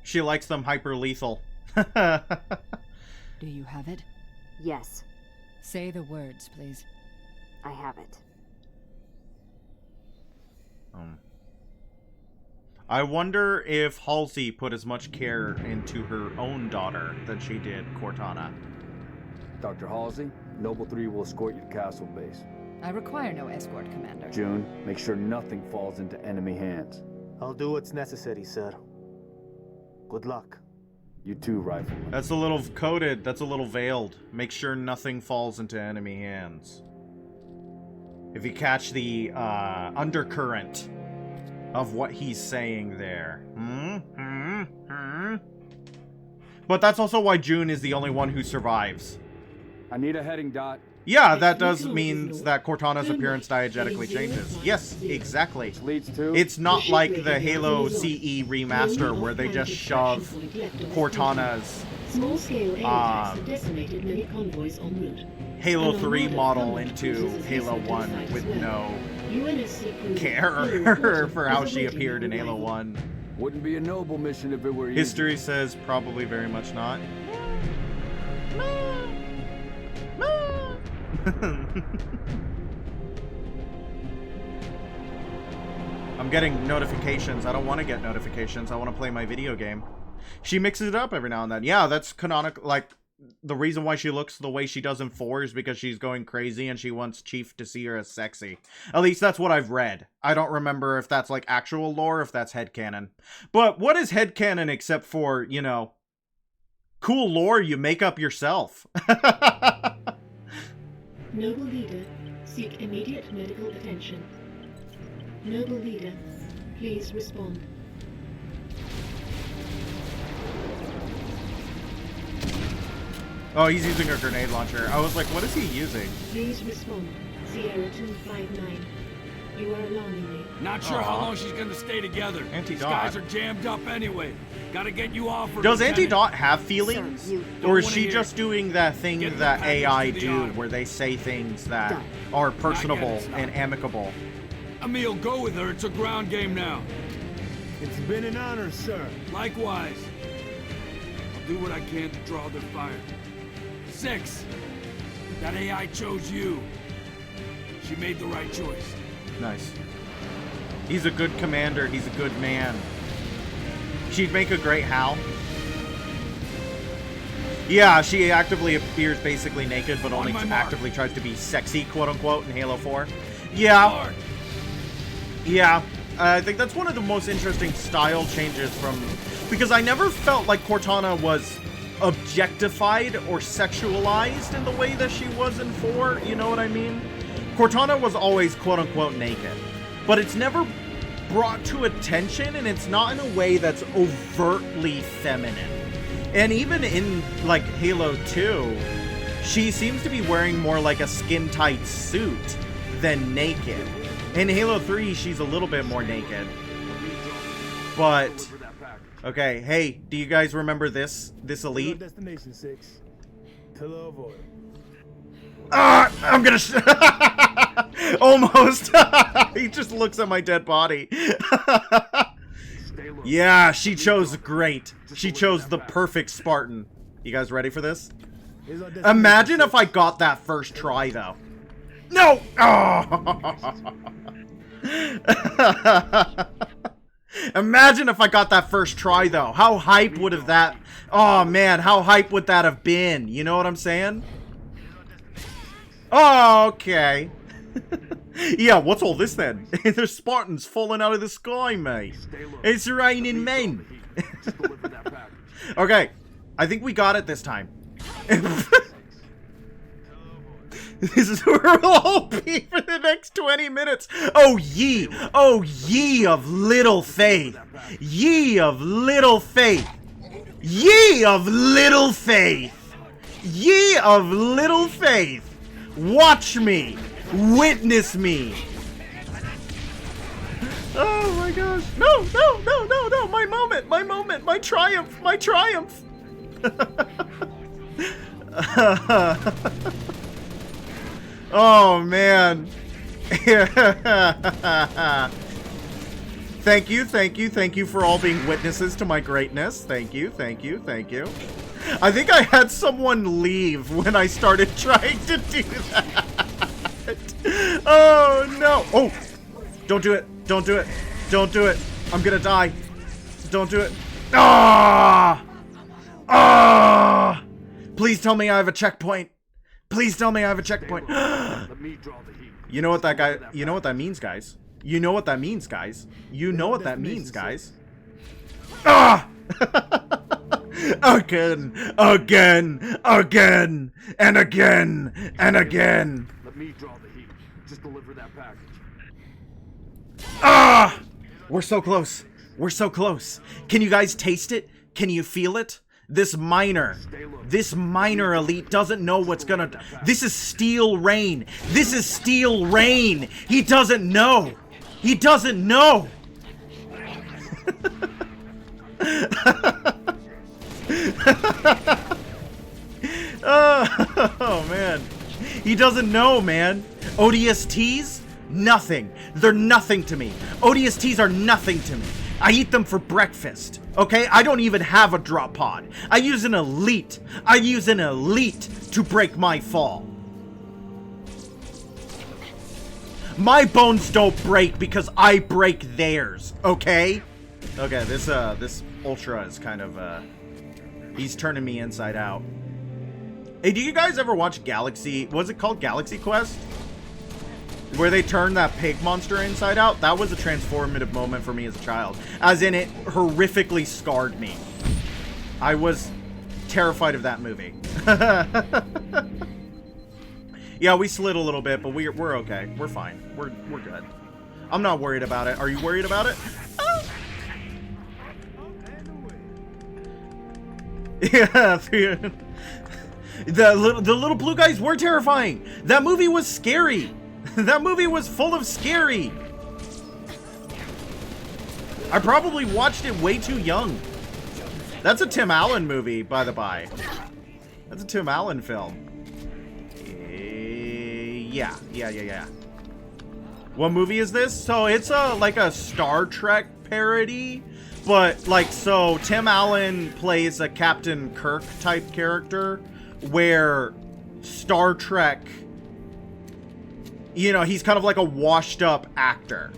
She likes them hyper lethal. Do you have it? Yes. Say the words, please. I have it. I wonder if Halsey put as much care into her own daughter than she did Cortana. Dr. Halsey, Noble 3 will escort you to Castle Base. I require no escort, Commander. June, make sure nothing falls into enemy hands. I'll do what's necessary, sir. Good luck. You too, Rifleman. That's a little coded. That's a little veiled. Make sure nothing falls into enemy hands. If you catch the undercurrent of what he's saying there. But that's also why June is the only one who survives. I need a heading, Dot. Yeah, that does mean that Cortana's appearance diegetically changes. Yes, exactly. Which leads to... It's not like the Halo CE remaster where they just shove Cortana's Halo 3 model into Halo 1 with no care for how she appeared in Halo 1. Wouldn't be a noble mission if it were easy. History says probably very much not. I'm getting notifications. I don't want to get notifications. I want to play my video game. She mixes it up every now and then. Yeah, that's canonical. Like, the reason why she looks the way she does in 4 is because she's going crazy and she wants Chief to see her as sexy. At least that's what I've read. I don't remember if that's like actual lore or if that's headcanon. But what is headcanon except for, you know, cool lore you make up yourself? Noble leader, seek immediate medical attention. Noble leader, please respond. Oh, he's using a grenade launcher. I was like, what is he using? Please respond. Sierra 259. You are alarming me. Not sure how long she's gonna stay together. These guys are jammed up anyway. Gotta get you off her. Does Anti-Dot have feelings? Or is she just doing that thing that AI do where they say things that are personable and amicable? Emil, go with her. It's a ground game now. It's been an honor, sir. Likewise. I'll do what I can to draw their fire. 6. That AI chose you. She made the right choice. Nice. He's a good commander. He's a good man. She'd make a great Hal. Yeah, she actively appears basically naked, but only actively tries to be sexy, quote-unquote, in Halo 4. Yeah. Yeah. I think that's one of the most interesting style changes from... Because I never felt like Cortana was objectified or sexualized in the way that she was in 4, you know what I mean? Cortana was always quote-unquote naked, but it's never brought to attention, and it's not in a way that's overtly feminine. And even in, like, Halo 2, she seems to be wearing more like a skin-tight suit than naked. In Halo 3, she's a little bit more naked. But... Okay, hey, do you guys remember this elite? Destination 6. Televoid. I'm gonna almost. He just looks at my dead body. Yeah, she chose great. She chose the perfect Spartan. You guys ready for this? Imagine if I got that first try, though. No! Oh. Imagine if I got that first try, though. How hype would have that... Oh, man, how hype would that have been? You know what I'm saying? Oh, okay. Yeah, what's all this then? There's Spartans falling out of the sky, mate. It's raining men. Okay, I think we got it this time. This is where we'll all be for the next 20 minutes. Oh ye of little faith. Ye of little faith. Ye of little faith. Ye of little faith. Watch me. Witness me. Oh my gosh. No, no, no, no, no. My moment. My moment. My triumph. My triumph. Oh, man. Thank you, thank you, thank you for all being witnesses to my greatness. Thank you, thank you, thank you. I think I had someone leave when I started trying to do that. Oh, no. Oh, don't do it. Don't do it. Don't do it. I'm gonna die. Don't do it. Ah! Ah! Please tell me I have a checkpoint. Please tell me I have a checkpoint. You know what that guy... You know what that means, guys. You know what that means, guys. You know what that means, guys. Ah! Again, again, again, and again, and again. Let me draw the heat. Just deliver that package. Ah! We're so close. We're so close. Can you guys taste it? Can you feel it? This minor elite doesn't know what's gonna... This is Steel Rain. This is Steel Rain. He doesn't know. He doesn't know. Oh, man. He doesn't know, man. ODSTs? Nothing. They're nothing to me. ODSTs are nothing to me. I eat them for breakfast, okay? I don't even have a drop pod. I use an elite. I use an elite to break my fall. My bones don't break because I break theirs, okay? Okay, this Ultra is kind of, he's turning me inside out. Hey, do you guys ever watch Galaxy, was it called Galaxy Quest? Where they turned that pig monster inside out? That was a transformative moment for me as a child. As in, it horrifically scarred me. I was terrified of that movie. Yeah, we slid a little bit, but we're okay. We're fine. We're good. I'm not worried about it. Are you worried about it? Yeah, the little blue guys were terrifying. That movie was scary. That movie was full of scary. I probably watched it way too young. That's a Tim Allen movie, by the by. That's a Tim Allen film. Yeah. What movie is this? So it's like a Star Trek parody, but like, so Tim Allen plays a Captain Kirk type character where Star Trek, you know, he's kind of like a washed up actor.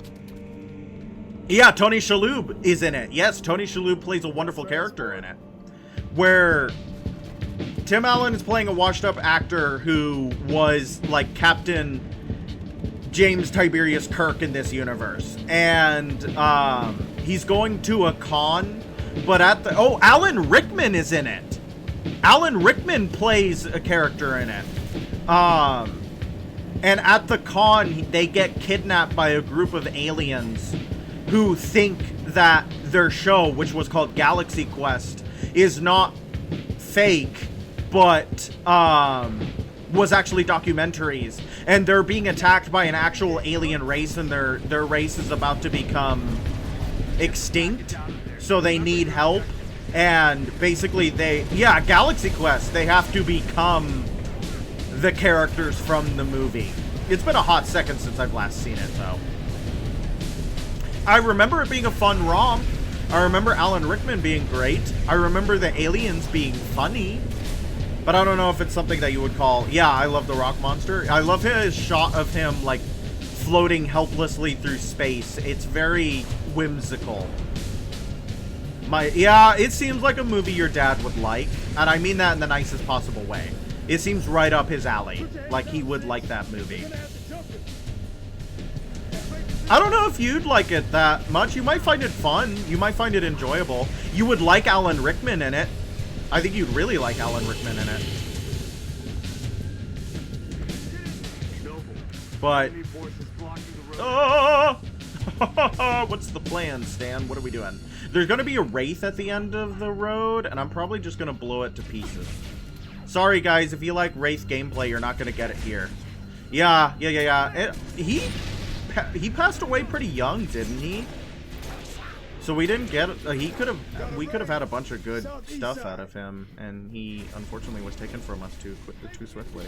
Yeah, Tony Shalhoub is in it. Yes, Tony Shalhoub plays a wonderful character in it. Where Tim Allen is playing a washed up actor who was like Captain James Tiberius Kirk in this universe. And he's going to a con, but at the... Oh, Alan Rickman is in it. Alan Rickman plays a character in it. And at the con, they get kidnapped by a group of aliens who think that their show, which was called Galaxy Quest, is not fake, but was actually documentaries. And they're being attacked by an actual alien race, and their race is about to become extinct, so they need help. And basically Galaxy Quest, they have to become the characters from the movie. It's been a hot second since I've last seen it, though. I remember it being a fun romp. I remember Alan Rickman being great. I remember the aliens being funny. But I don't know if it's something that you would call... Yeah, I love the rock monster. I love his shot of him, like, floating helplessly through space. It's very whimsical. Yeah, it seems like a movie your dad would like. And I mean that in the nicest possible way. It seems right up his alley. Like, he would like that movie. I don't know if you'd like it that much. You might find it fun. You might find it enjoyable. You would like Alan Rickman in it. I think you'd really like Alan Rickman in it. But... Oh! What's the plan, Stan? What are we doing? There's going to be a Wraith at the end of the road, and I'm probably just going to blow it to pieces. Sorry, guys. If you like Wraith gameplay, you're not going to get it here. Yeah. He passed away pretty young, didn't he? So we didn't get we could have had a bunch of good stuff out of him, and he unfortunately was taken from us too swiftly.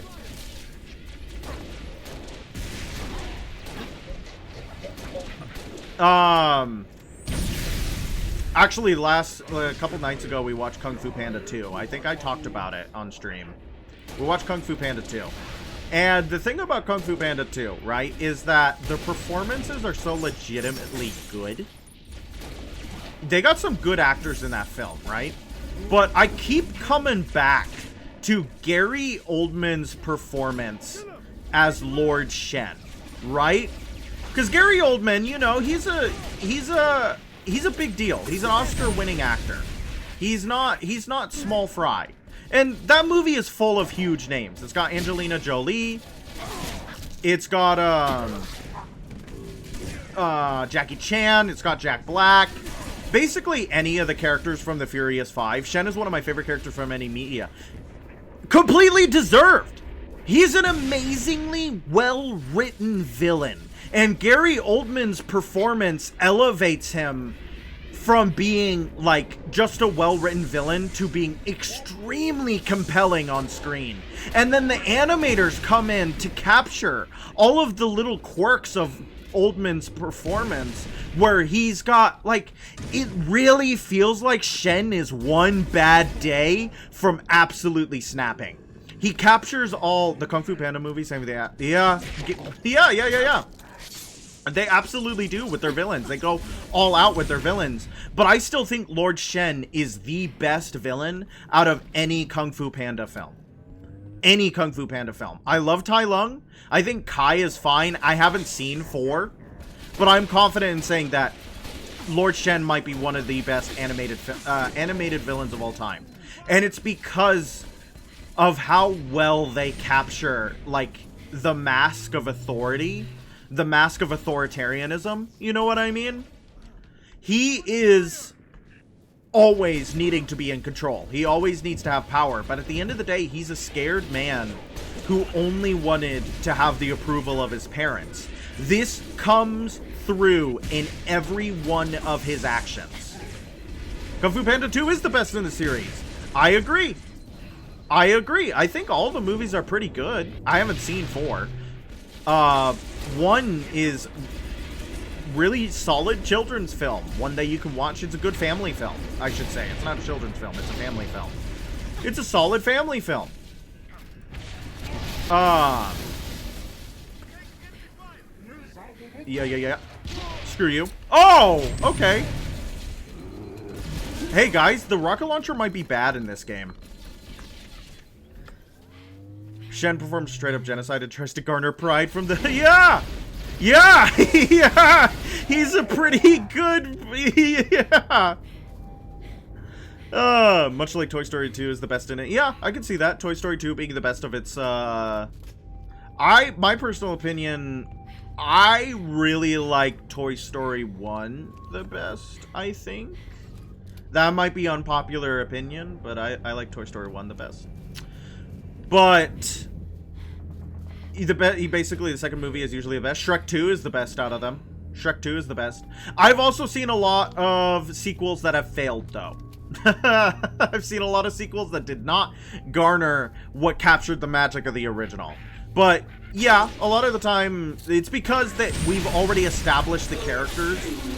Actually, a couple nights ago we watched Kung Fu Panda 2. I think I talked about it on stream. We watched Kung Fu Panda 2. And the thing about Kung Fu Panda 2, right, is that the performances are so legitimately good. They got some good actors in that film, right? But I keep coming back to Gary Oldman's performance as Lord Shen, right? Because Gary Oldman, you know, he's a big deal. He's an Oscar-winning actor. He's not small fry. And that movie is full of huge names. It's got Angelina Jolie. It's got Jackie Chan. It's got Jack Black. Basically any of the characters from the Furious 5. Shen is one of my favorite characters from any media. Completely deserved. He's an amazingly well-written villain. And Gary Oldman's performance elevates him from being, like, just a well-written villain to being extremely compelling on screen. And then the animators come in to capture all of the little quirks of Oldman's performance, where he's got, like, it really feels like Shen is one bad day from absolutely snapping. He captures all the Kung Fu Panda movies, same with that. Yeah. They absolutely do with their villains. They go all out with their villains. But I still think Lord Shen is the best villain out of any Kung Fu Panda film. Any Kung Fu Panda film. I love Tai Lung. I think Kai is fine. I haven't seen 4. But I'm confident in saying that Lord Shen might be one of the best animated villains of all time. And it's because of how well they capture, like, the mask of authority. The mask of authoritarianism. You know what I mean? He is always needing to be in control. He always needs to have power. But at the end of the day, he's a scared man who only wanted to have the approval of his parents. This comes through in every one of his actions. Kung Fu Panda 2 is the best in the series. I agree. I think all the movies are pretty good. I haven't seen 4. 1 is really solid children's film. One that you can watch. It's a good family film, I should say. It's not a children's film. It's a family film. It's a solid family film. Yeah. Screw you. Oh, okay. Hey, guys, the rocket launcher might be bad in this game. Shen performs straight-up genocide and tries to garner pride from the... Yeah! He's a pretty good... Yeah! Much like Toy Story 2 is the best in it. Yeah, I can see that. Toy Story 2 being the best of its, my personal opinion, I really like Toy Story 1 the best, I think. That might be unpopular opinion, but I like Toy Story 1 the best. But basically the second movie is usually the best. Shrek 2 is the best out of them. Shrek 2 is the best. I've also seen a lot of sequels that have failed, though. I've seen a lot of sequels that did not garner what captured the magic of the original. But yeah, a lot of the time it's because that we've already established the characters.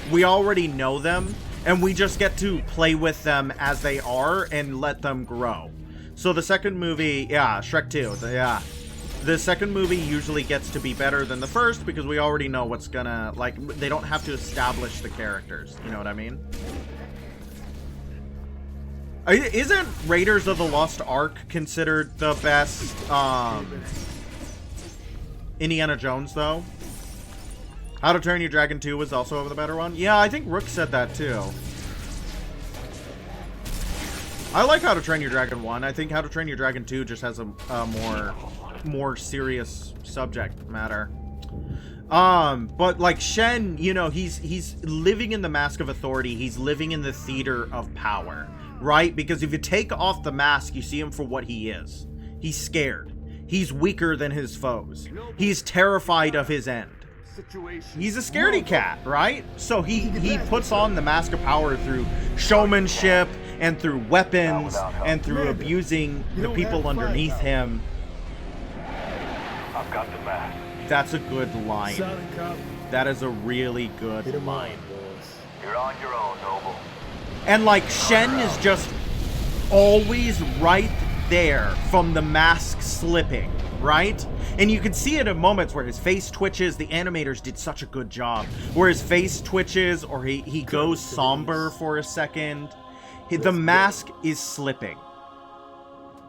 We already know them, and we just get to play with them as they are and let them grow. So the second movie, yeah, Shrek 2, yeah. The second movie usually gets to be better than the first because we already know what's gonna, like, they don't have to establish the characters. You know what I mean? Isn't Raiders of the Lost Ark considered the best, Indiana Jones, though? How to Train Your Dragon 2 was also the better one? Yeah, I think Rook said that, too. I like How to Train Your Dragon 1. I think How to Train Your Dragon 2 just has a more serious subject matter. But like Shen, you know, he's living in the mask of authority. He's living in the theater of power, right? Because if you take off the mask, you see him for what he is. He's scared. He's weaker than his foes. He's terrified of his end. He's a scaredy cat, right? So he puts on the mask of power through showmanship and through weapons and through abusing the people underneath him. I've got the mask. That's a good line. That is a really good line. You're on your own, Noble. And like Shen is just always right there from the mask slipping, right? And you can see it in moments where his face twitches. The animators did such a good job. Where his face twitches or he goes somber for a second. The mask is slipping.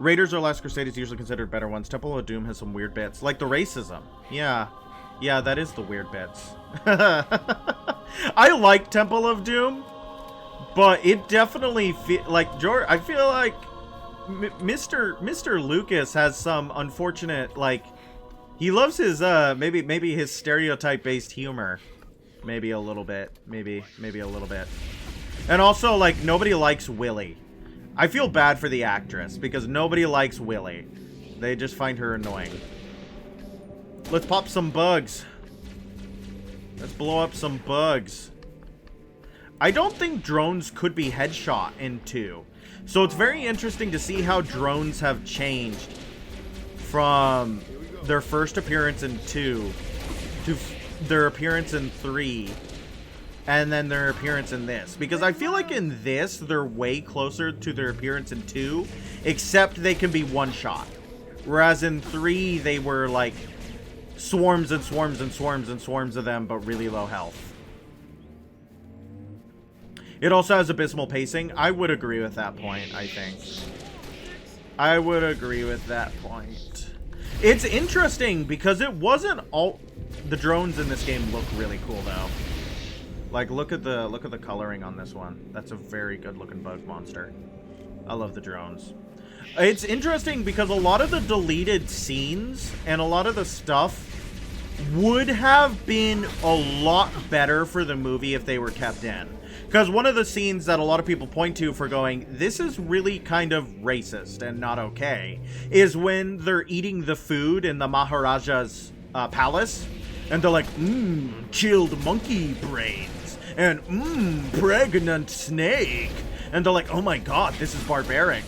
Raiders or Last Crusade is usually considered better ones. Temple of Doom has some weird bits. Like the racism. Yeah, that is the weird bits. I like Temple of Doom. But it definitely like George. I feel like Mr. Lucas has some unfortunate, like, he loves his maybe his stereotype based humor, maybe a little bit, maybe a little bit, and also like nobody likes Willie. I feel bad for the actress because nobody likes Willie. They just find her annoying. Let's pop some bugs. Let's blow up some bugs. I don't think drones could be headshot in 2. So it's very interesting to see how drones have changed from their first appearance in 2 to their appearance in 3 and then their appearance in this. Because I feel like in this, they're way closer to their appearance in 2, except they can be one-shot. Whereas in 3, they were like swarms and swarms and swarms and swarms of them, but really low health. It also has abysmal pacing. I would agree with that point, I think. I would agree with that point. It's interesting because it wasn't all... The drones in this game look really cool, though. Like, look at the coloring on this one. That's a very good-looking bug monster. I love the drones. It's interesting because a lot of the deleted scenes and a lot of the stuff would have been a lot better for the movie if they were kept in. Because one of the scenes that a lot of people point to for going, this is really kind of racist and not okay, is when they're eating the food in the Maharaja's palace. And they're like, chilled monkey brains. And pregnant snake. And they're like, oh my god, this is barbaric.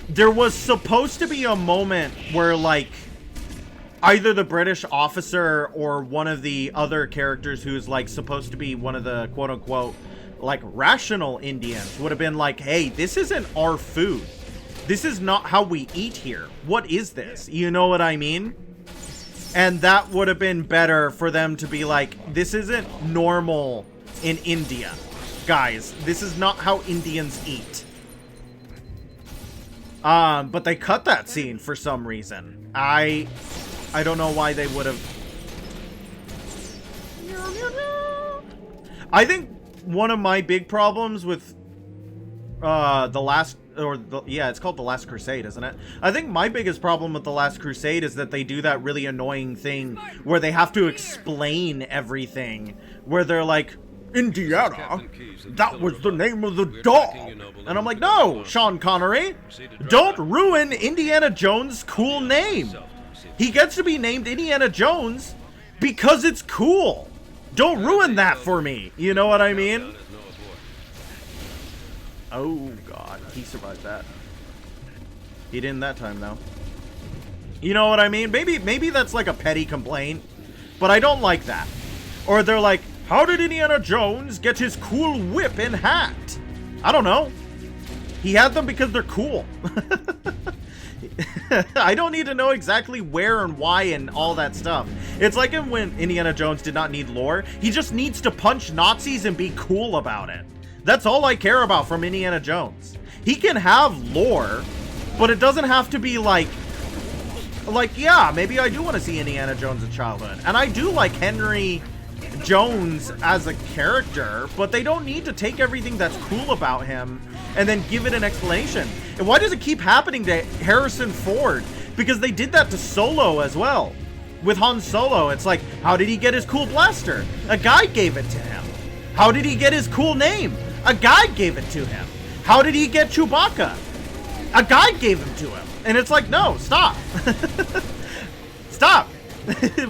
There was supposed to be a moment where, like, either the British officer or one of the other characters who's, like, supposed to be one of the quote-unquote, like, rational Indians would have been like, hey, this isn't our food. This is not how we eat here. What is this? You know what I mean? And that would have been better for them to be like, this isn't normal in India. Guys, this is not how Indians eat. But they cut that scene for some reason. I don't know why they would have. I think one of my big problems with it's called The Last Crusade, isn't it? I think my biggest problem with The Last Crusade is that they do that really annoying thing where they have to explain everything, where they're like, Indiana, that was the name of the dog. And I'm like, no, Sean Connery, don't ruin Indiana Jones' cool name. He gets to be named Indiana Jones because it's cool. Don't ruin that for me. You know what I mean? Oh, God. He survived that. He didn't that time, though. You know what I mean? Maybe that's like a petty complaint, but I don't like that. Or they're like, how did Indiana Jones get his cool whip and hat? I don't know. He had them because they're cool. I don't need to know exactly where and why and all that stuff. It's like when Indiana Jones did not need lore. He just needs to punch Nazis and be cool about it. That's all I care about from Indiana Jones. He can have lore, but it doesn't have to be like, yeah, maybe I do want to see Indiana Jones in childhood. And I do like Henry Jones as a character, but they don't need to take everything that's cool about him and then give it an explanation. And why does it keep happening to Harrison Ford? Because they did that to Solo as well. With Han Solo, it's like, how did he get his cool blaster? A guy gave it to him. How did he get his cool name? A guy gave it to him. How did he get Chewbacca? A guy gave him to him. And it's like, no, stop. Stop.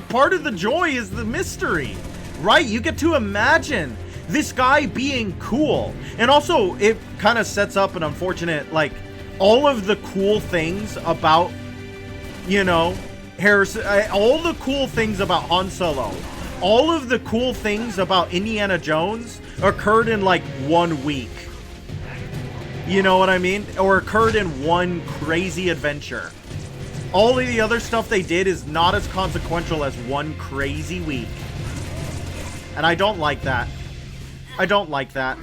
Part of the joy is the mystery, right? You get to imagine this guy being cool. And also, it kind of sets up an unfortunate, like, all of the cool things about, you know, Harrison, all the cool things about Han Solo, all of the cool things about Indiana Jones occurred in like 1 week. You know what I mean? Or occurred in one crazy adventure. All of the other stuff they did is not as consequential as one crazy week. And I don't like that. I don't like that.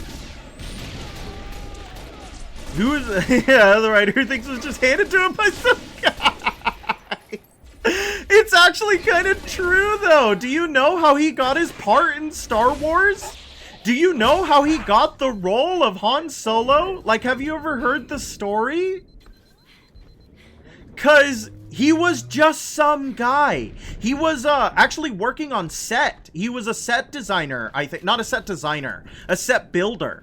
Who is... yeah, the writer thinks it was just handed to him by some guy. It's actually kind of true, though. Do you know how he got his part in Star Wars? Do you know how he got the role of Han Solo? Like, have you ever heard the story? 'Cause he was just some guy. He was actually working on set. He was a set designer, I think. Not a set designer, a set builder.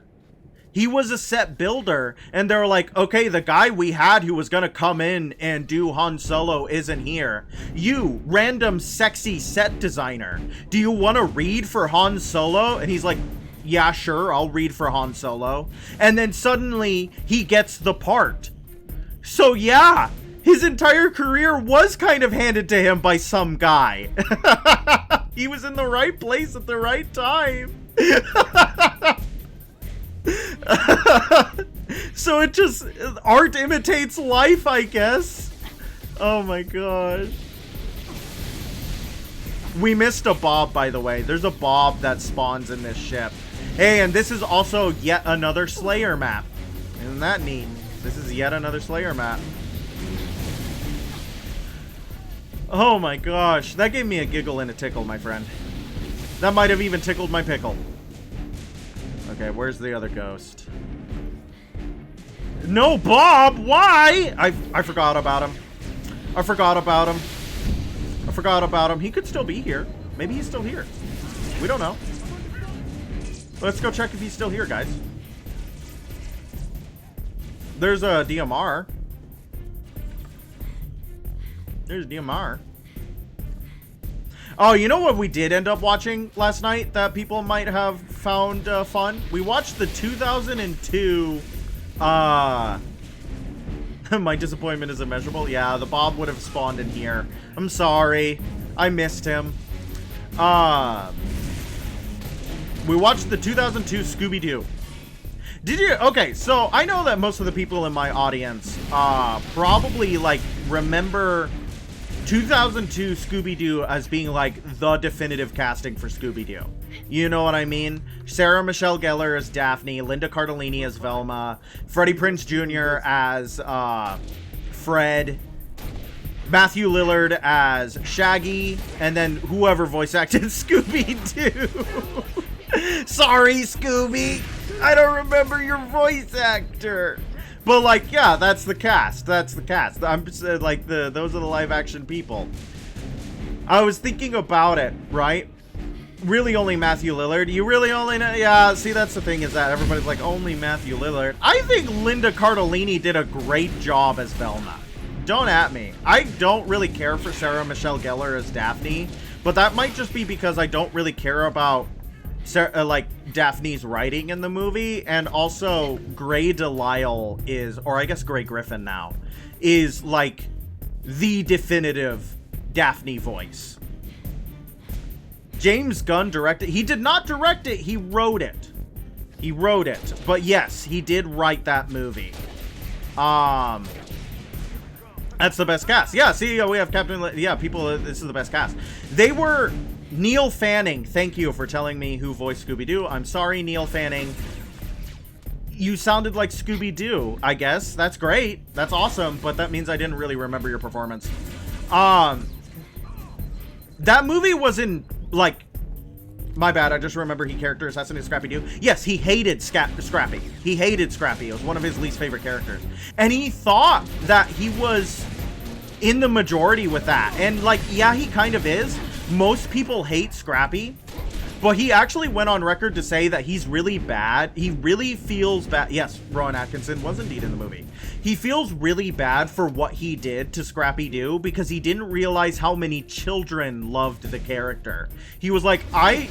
He was a set builder, and they were like, okay, the guy we had who was gonna come in and do Han Solo isn't here. You, random sexy set designer, do you want to read for Han Solo? And he's like, yeah, sure, I'll read for Han Solo. And then suddenly, he gets the part. So yeah, his entire career was kind of handed to him by some guy. He was in the right place at the right time. So it just, art imitates life, I guess. Oh my god. We missed a Bob, by the way. There's a Bob that spawns in this ship. Hey, and this is also yet another Slayer map. Isn't that neat? This is yet another Slayer map. Oh my gosh, that gave me a giggle and a tickle, my friend. That might have even tickled my pickle. Okay, where's the other ghost? No, Bob! Why? I forgot about him. I forgot about him. I forgot about him. He could still be here. Maybe he's still here. We don't know. Let's go check if he's still here, guys. There's a DMR. There's DMR. Oh, you know what we did end up watching last night that people might have found fun? We watched the 2002, my disappointment is immeasurable. Yeah, the Bob would have spawned in here. I'm sorry. I missed him. We watched the 2002 Scooby-Doo. Did you? Okay, so I know that most of the people in my audience probably, like, remember 2002 Scooby-Doo as being like the definitive casting for Scooby-Doo. You know what I mean? Sarah Michelle Gellar as Daphne, Linda Cardellini as Velma, Freddie Prinze Jr. as Fred, Matthew Lillard as Shaggy, and then whoever voice acted Scooby-Doo. Sorry, Scooby. I don't remember your voice actor. But, like, yeah, that's the cast. That's the cast. I'm just, like, those are the live-action people. I was thinking about it, right? Really only Matthew Lillard. You really only know... Yeah, see, that's the thing is that everybody's like, only Matthew Lillard. I think Linda Cardellini did a great job as Velma. Don't at me. I don't really care for Sarah Michelle Gellar as Daphne, but that might just be because I don't really care about like Daphne's writing in the movie, and also Grey DeLisle is, or I guess Grey Griffin now, is like the definitive Daphne voice. James Gunn directed. He did not direct it. He wrote it. He wrote it. But yes, he did write that movie. That's the best cast. Yeah, see, we have Captain... Yeah, people... This is the best cast. They were... Neil Fanning, thank you for telling me who voiced Scooby-Doo. I'm sorry, Neil Fanning. You sounded like Scooby-Doo, I guess. That's great. That's awesome, but that means I didn't really remember your performance. That movie was in, like... My bad, I just remember he character assassinated Scrappy-Doo. Yes, he hated Scrappy. He hated Scrappy. It was one of his least favorite characters. And he thought that he was in the majority with that. And, like, yeah, he kind of is. Most people hate Scrappy, but he actually went on record to say that he's really bad. He really feels bad. Yes, Rowan Atkinson was indeed in the movie. He feels really bad for what he did to Scrappy-Doo because he didn't realize how many children loved the character. He was like, I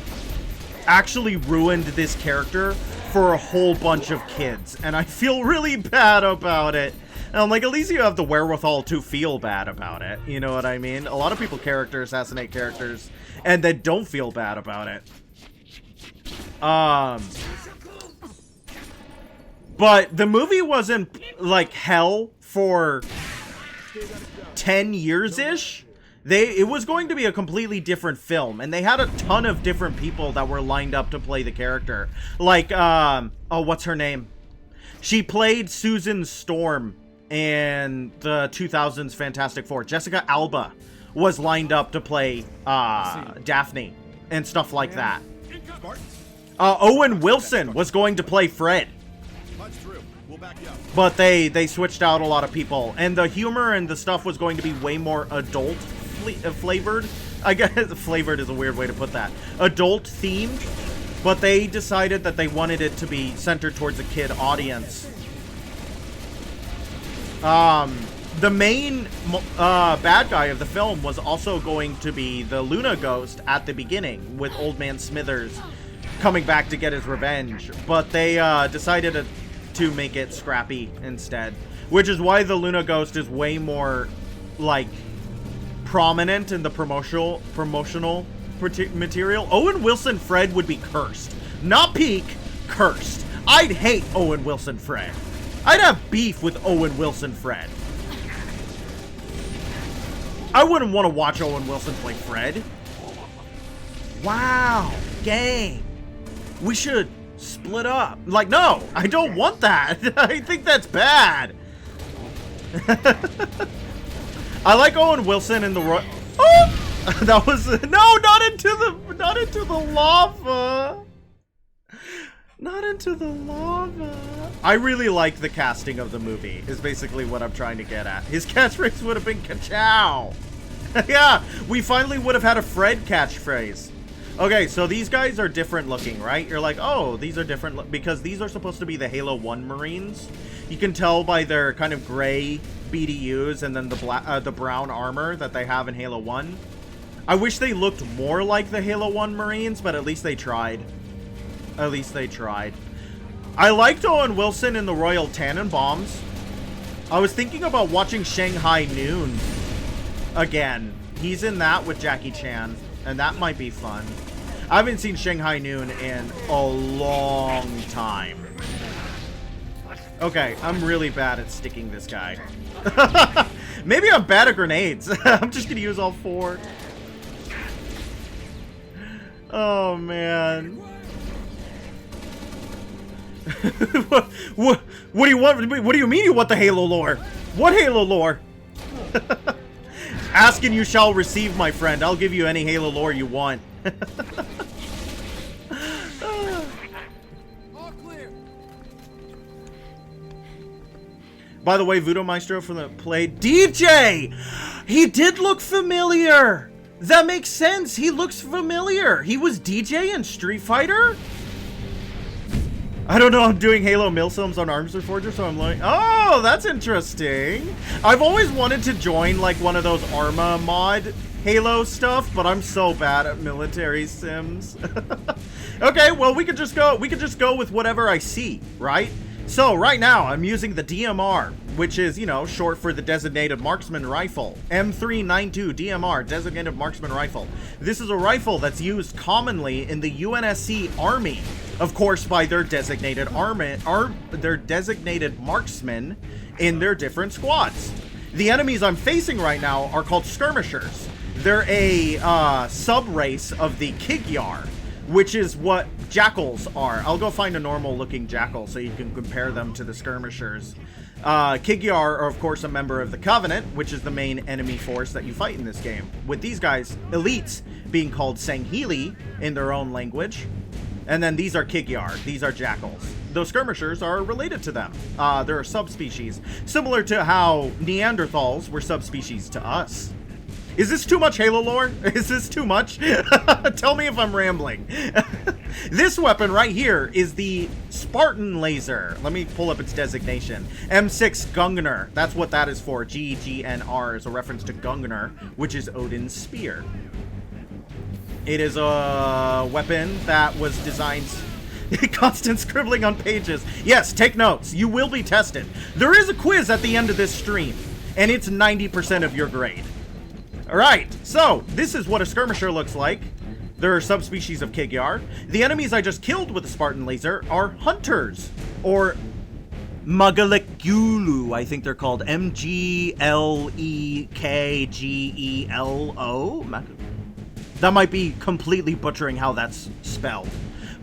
actually ruined this character for a whole bunch of kids, and I feel really bad about it. And I'm like, at least you have the wherewithal to feel bad about it. You know what I mean? A lot of people character assassinate characters and then don't feel bad about it. But the movie wasn't like hell for 10 years-ish. It was going to be a completely different film, and they had a ton of different people that were lined up to play the character. Like, oh, what's her name? She played Susan Storm in the 2000s Fantastic Four. Jessica Alba was lined up to play Daphne and stuff like that. Owen Wilson was going to play Fred. But they switched out a lot of people. And the humor and the stuff was going to be way more adult flavored. I guess flavored is a weird way to put that. Adult themed. But they decided that they wanted it to be centered towards a kid audience. The main bad guy of the film was also going to be the Luna Ghost at the beginning, with Old Man Smithers coming back to get his revenge. But they decided to make it Scrappy instead, which is why the Luna Ghost is way more, like, prominent in the promotional material. Owen Wilson Fred would be cursed. Not peak, cursed. I'd hate Owen Wilson Fred. I'd have beef with Owen Wilson Fred. I wouldn't want to watch Owen Wilson play Fred. Wow, gang. We should split up. Like, no, I don't want that. I think that's bad. I like Owen Wilson in the oh! That was no, not into the lava. Not into the lava. I really like the casting of the movie, is basically what I'm trying to get at. His catchphrase would have been ka-chow. Yeah, we finally would have had a Fred catchphrase. Okay, so these guys are different looking, right? You're like, oh, these are different because these are supposed to be the Halo 1 Marines. You can tell by their kind of gray BDUs and then the brown armor that they have in Halo 1. I wish they looked more like the Halo 1 Marines, but at least they tried. At least they tried. I liked Owen Wilson in the Royal Tannenbaums. I was thinking about watching Shanghai Noon again. He's in that with Jackie Chan, and that might be fun. I haven't seen Shanghai Noon in a long time. Okay, I'm really bad at sticking this guy. Maybe I'm bad at grenades. I'm just gonna use all 4. Oh, man. What do you want? What do you mean you want the Halo lore? What Halo lore? Ask and you shall receive, my friend. I'll give you any Halo lore you want. All clear. By the way, Voodoo Maestro from the play DJ! He did look familiar! That makes sense. He looks familiar. He was DJ in Street Fighter? I don't know, I'm doing Halo Milsims on Arms Reforger, so I'm like, oh, that's interesting. I've always wanted to join, like, one of those Arma mod Halo stuff, but I'm so bad at military sims. Okay, well, we could just go with whatever I see, right? So, right now, I'm using the DMR, which is, you know, short for the Designated Marksman Rifle. M392 DMR, Designated Marksman Rifle. This is a rifle that's used commonly in the UNSC Army. Of course, by their designated their designated marksmen in their different squads. The enemies I'm facing right now are called skirmishers. They're a sub-race of the Kigyar, which is what jackals are. I'll go find a normal-looking jackal so you can compare them to the skirmishers. Kigyar are, of course, a member of the Covenant, which is the main enemy force that you fight in this game. With these guys, elites, being called Sanghili in their own language. And then these are Kigyar. These are jackals. Those skirmishers are related to them. They're a subspecies, similar to how Neanderthals were subspecies to us. Is this too much Halo lore? Is this too much? Tell me if I'm rambling. This weapon right here is the Spartan laser. Let me pull up its designation. M6 Gungnir. That's what that is for. GGNR is a reference to Gungnir, which is Odin's spear. It is a weapon that was designed... Constant scribbling on pages. Yes, take notes. You will be tested. There is a quiz at the end of this stream, and it's 90% of your grade. Alright, so this is what a skirmisher looks like. There are subspecies of Kigyar. The enemies I just killed with the Spartan laser are hunters, or Magalegulu, I think they're called. Mglekgelo. That might be completely butchering how that's spelled.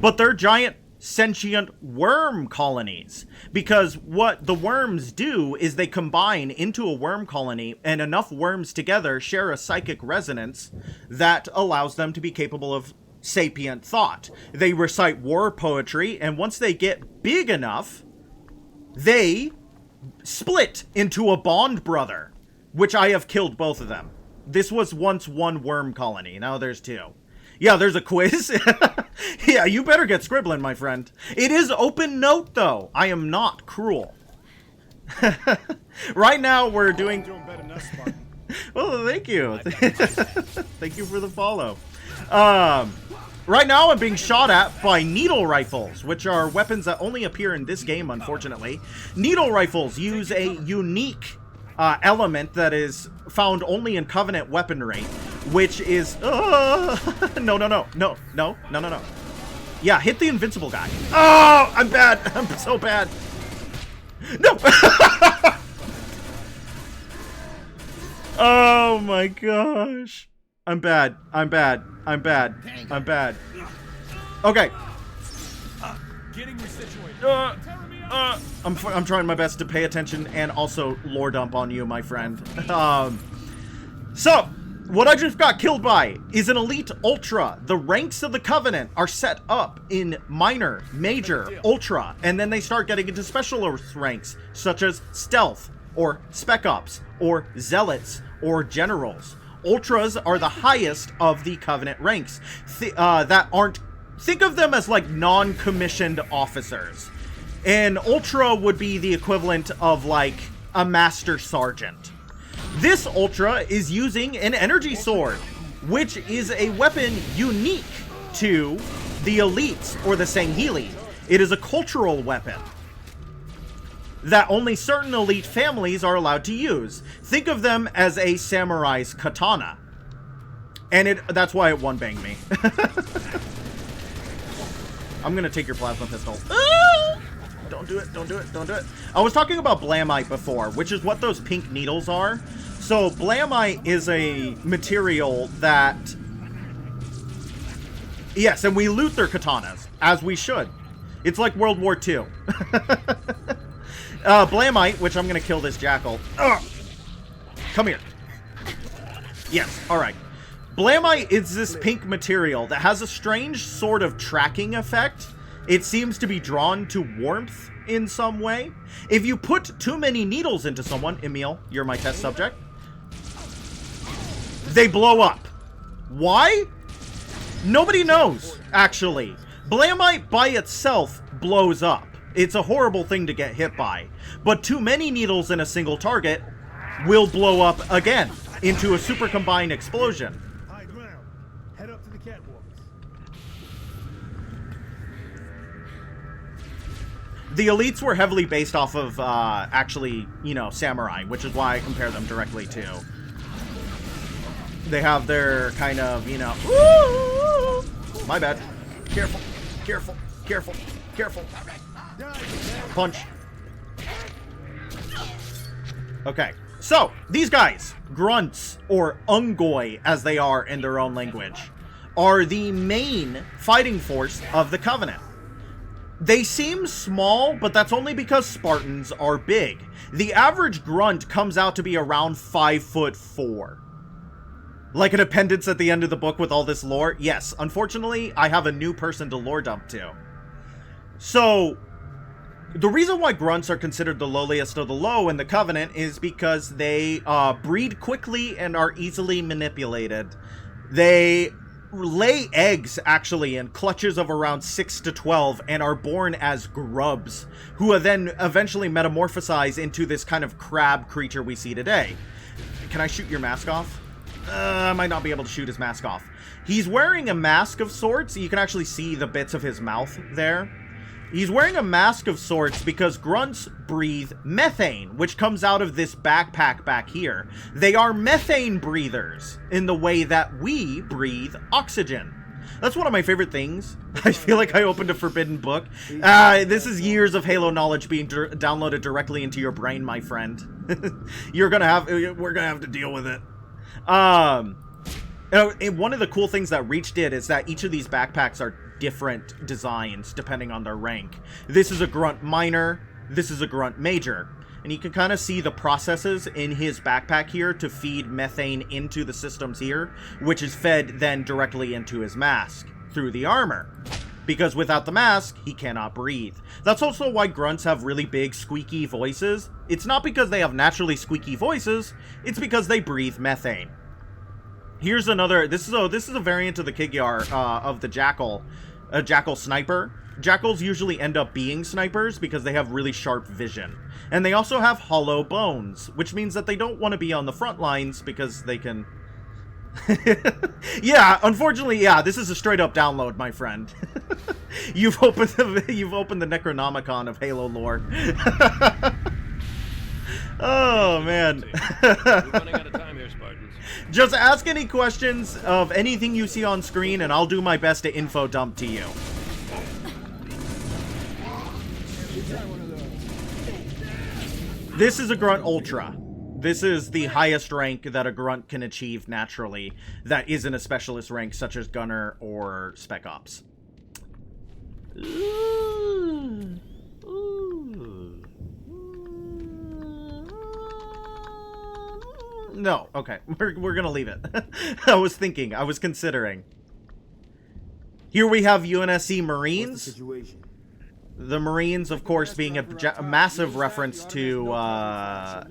But they're giant sentient worm colonies. Because what the worms do is they combine into a worm colony, and enough worms together share a psychic resonance that allows them to be capable of sapient thought. They recite war poetry, and once they get big enough, they split into a bond brother, which I have killed both of them. This was once one worm colony, now there's two. Yeah, there's a quiz. Yeah, you better get scribbling, my friend. It is open note, though. I am not cruel. Right now, we're doing better than us, Spartan. Well, thank you. Thank you for the follow. Right now, I'm being shot at by needle rifles, which are weapons that only appear in this game, unfortunately. Needle rifles use a unique element that is found only in Covenant weaponry, which is... No. Yeah, hit the invincible guy. Oh, I'm bad. I'm so bad. No! Oh my gosh. I'm bad. Okay. Getting resituated. I'm trying my best to pay attention and also lore dump on you, my friend. So, what I just got killed by is an elite ultra. The ranks of the Covenant are set up in minor, major, ultra, and then they start getting into specialist ranks, such as stealth, or spec ops, or zealots, or generals. Ultras are the highest of the Covenant ranks that aren't... Think of them as like non-commissioned officers. An ultra would be the equivalent of like a master sergeant. This ultra is using an energy sword, which is a weapon unique to the elites or the Sangheili. It is a cultural weapon that only certain elite families are allowed to use. Think of them as a samurai's katana. And that's why it one-banged me. I'm gonna take your plasma pistol. Ah! Don't do it. I was talking about blamite before, which is what those pink needles are. So blamite is a material that... Yes, and we loot their katanas, as we should. It's like World War II. Blamite, which I'm gonna kill this jackal. Ugh. Come here. Yes, alright. Blamite is this pink material that has a strange sort of tracking effect. It seems to be drawn to warmth in some way. If you put too many needles into someone, Emil, you're my test subject, they blow up. Why? Nobody knows, actually. Blamite by itself blows up. It's a horrible thing to get hit by. But too many needles in a single target will blow up again into a super combined explosion. High ground. Head up to the catwalks. The elites were heavily based off of, actually, you know, samurai, which is why I compare them directly to. They have their kind of, you know... Ooh, my bad. Careful. Punch. Okay. So, these guys, grunts, or ungoi, as they are in their own language, are the main fighting force of the Covenant. They seem small, but that's only because Spartans are big. The average grunt comes out to be around 5'4". Like an appendix at the end of the book with all this lore? Yes, unfortunately, I have a new person to lore dump to. So, the reason why grunts are considered the lowliest of the low in the Covenant is because they breed quickly and are easily manipulated. They lay eggs, actually, in clutches of around 6 to 12 and are born as grubs, who are then eventually metamorphosize into this kind of crab creature we see today. Can I shoot your mask off? I might not be able to shoot his mask off. He's wearing a mask of sorts. You can actually see the bits of his mouth there. He's wearing a mask of sorts because grunts breathe methane, which comes out of this backpack back here. They are methane breathers in the way that we breathe oxygen. That's one of my favorite things. I feel like I opened a forbidden book. This is years of Halo knowledge being downloaded directly into your brain, my friend. We're gonna have to deal with it. One of the cool things that Reach did is that each of these backpacks are different designs depending on their rank. This is a grunt minor, this is a grunt major, and you can kind of see the processes in his backpack here to feed methane into the systems here, which is fed then directly into his mask. through the armor. Because without the mask, he cannot breathe. That's also why grunts have really big, squeaky voices. It's not because they have naturally squeaky voices, it's because they breathe methane. Here's another, this is a variant of the Kigyar, of the Jackal, Jackal Sniper. Jackals usually end up being snipers because they have really sharp vision. And they also have hollow bones, which means that they don't want to be on the front lines because they can... Yeah, unfortunately, yeah, this is a straight up download, my friend. You've opened the Necronomicon of Halo lore. Oh man. We're running out of time here, Spartans. Just ask any questions of anything you see on screen and I'll do my best to info dump to you. This is a Grunt Ultra. This is the highest rank that a Grunt can achieve naturally that isn't a specialist rank such as Gunner or Spec Ops. No, okay. We're gonna leave it. I was considering. Here we have UNSC Marines. The Marines, of course, being a massive reference to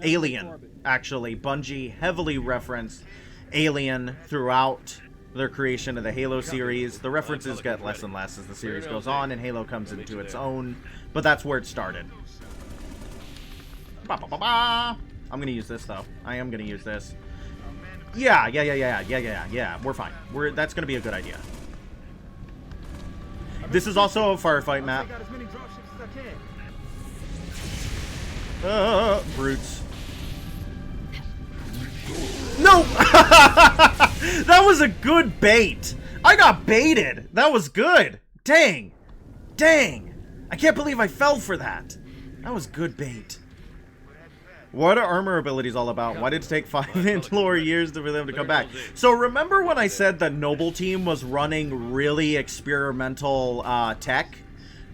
Alien, actually. Bungie heavily referenced Alien throughout their creation of the Halo series. The references get less and less as the series goes on and Halo comes into its own, but that's where it started. I'm going to use this, though. I am going to use this. Yeah. We're fine. That's going to be a good idea. This is also a firefight map. Brutes. No! That was a good bait. I got baited. That was good. Dang. I can't believe I fell for that. That was good bait. What are armor abilities all about? Why did it take 5 lore years for them to come back? So remember when I said the Noble Team was running really experimental tech?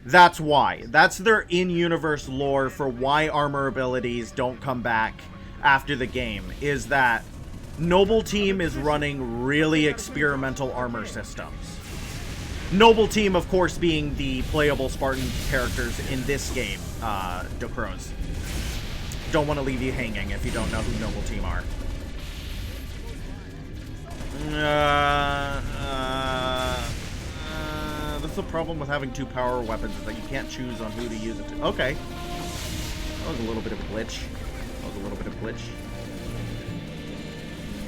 That's why. That's their in-universe lore for why armor abilities don't come back after the game, is that Noble Team is running really experimental armor systems. Noble Team, of course, being the playable Spartan characters in this game, Dokros. Don't want to leave you hanging if you don't know who Noble Team are. That's the problem with having 2 power weapons, is that you can't choose on who to use it to. Okay. That was a little bit of a glitch.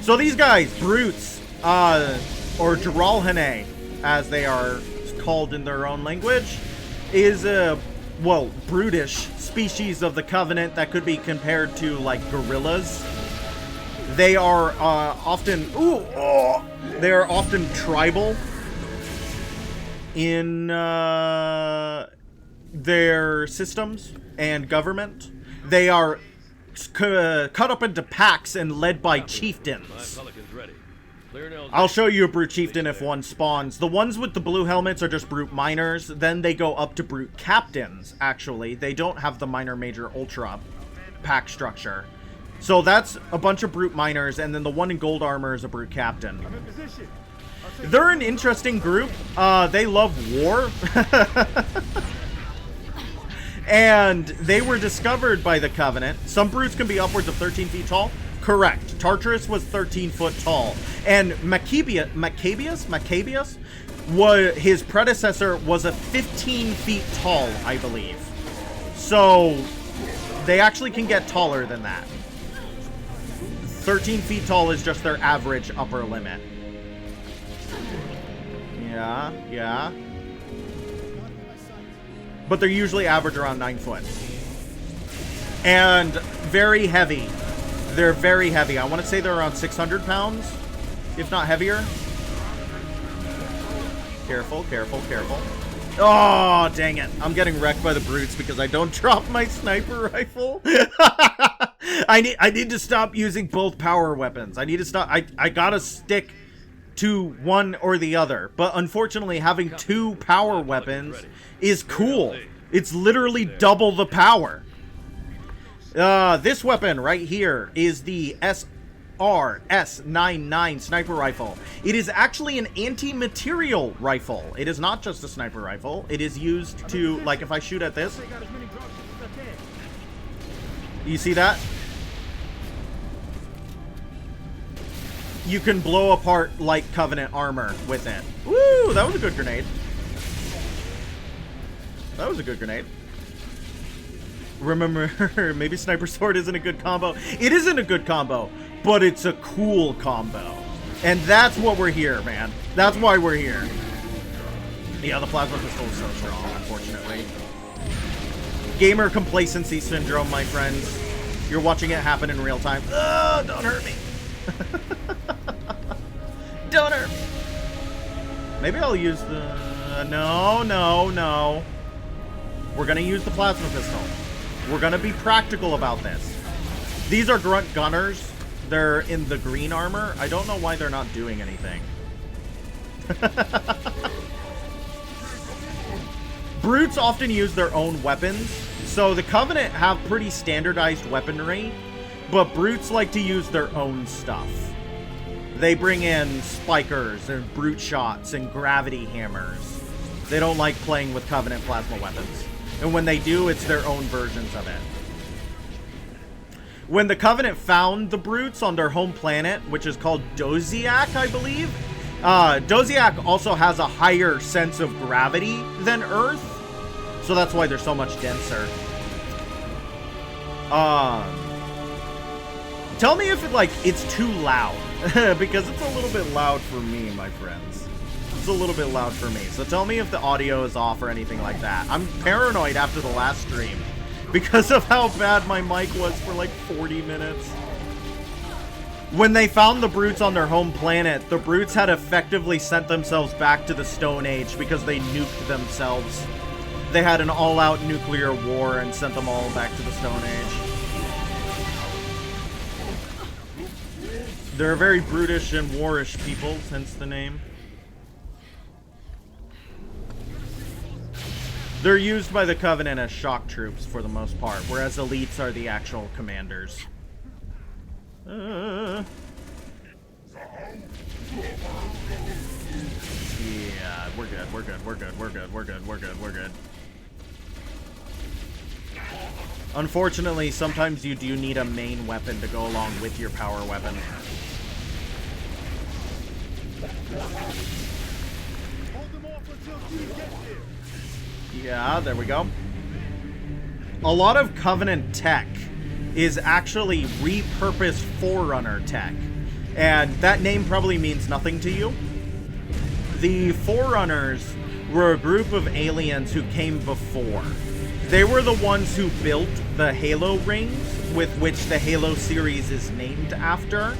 So these guys, Brutes, or Jiralhane, as they are called in their own language, is a, well, brutish species of the Covenant that could be compared to, like, gorillas. They are often... they are often tribal in their systems and government. They are cut up into packs and led by chieftains. I'll show you a brute chieftain if one spawns. The ones with the blue helmets are just brute miners. Then they go up to brute captains, actually. They don't have the minor, major, ultra pack structure. So that's a bunch of brute miners, and then the one in gold armor is a brute captain. They're an interesting group. They love war. And they were discovered by the Covenant. Some brutes can be upwards of 13 feet tall. Correct. Tartarus was 13 foot tall. And Maccabeus, his predecessor, was a 15 feet tall, I believe. So they actually can get taller than that. 13 feet tall is just their average upper limit. Yeah. But they're usually average around 9 foot. And very heavy. They're very heavy. I want to say they're around 600 pounds, if not heavier. Careful. Oh, dang it. I'm getting wrecked by the brutes because I don't drop my sniper rifle. I need to stop using both power weapons. I need to stop. I gotta stick to one or the other. But unfortunately, having 2 power weapons is cool. It's literally double the power. This weapon right here is the Bea'sSmolVods sniper rifle. It is actually an anti-material rifle. It is not just a sniper rifle. It is used to, like, if I shoot at this, you see that? You can blow apart light Covenant armor with it. Woo! That was a good grenade. That was a good grenade. Remember, maybe Sniper Sword isn't a good combo. It isn't a good combo, but it's a cool combo. And that's what we're here, man. That's why we're here. Yeah, the plasma pistol is so strong, unfortunately. Gamer complacency syndrome, my friends. You're watching it happen in real time. Oh, don't hurt me. Don't hurt me. Maybe I'll use the... No. We're gonna use the plasma pistol. We're gonna be practical about this. These are grunt gunners. They're in the green armor. I don't know why they're not doing anything. Brutes often use their own weapons. So the Covenant have pretty standardized weaponry, but Brutes like to use their own stuff. They bring in spikers and brute shots and gravity hammers. They don't like playing with Covenant plasma weapons. And when they do, it's their own versions of it. When the Covenant found the Brutes on their home planet, which is called Doziak, I believe, Doziak also has a higher sense of gravity than Earth. So that's why they're so much denser. Tell me if it's too loud. Because it's a little bit loud for me, my friends. It's a little bit loud for me. So tell me if the audio is off or anything like that. I'm paranoid after the last stream because of how bad my mic was for like 40 minutes. When they found the Brutes on their home planet, the Brutes had effectively sent themselves back to the Stone Age because they nuked themselves. They had an all-out nuclear war and sent them all back to the Stone Age. They're a very brutish and warish people, hence the name. They're used by the Covenant as shock troops for the most part, whereas elites are the actual commanders. Yeah, we're good. Unfortunately, sometimes you do need a main weapon to go along with your power weapon. Yeah, there we go. A lot of Covenant tech is actually repurposed Forerunner tech. And that name probably means nothing to you. The Forerunners were a group of aliens who came before. They were the ones who built the Halo rings, with which the Halo series is named after.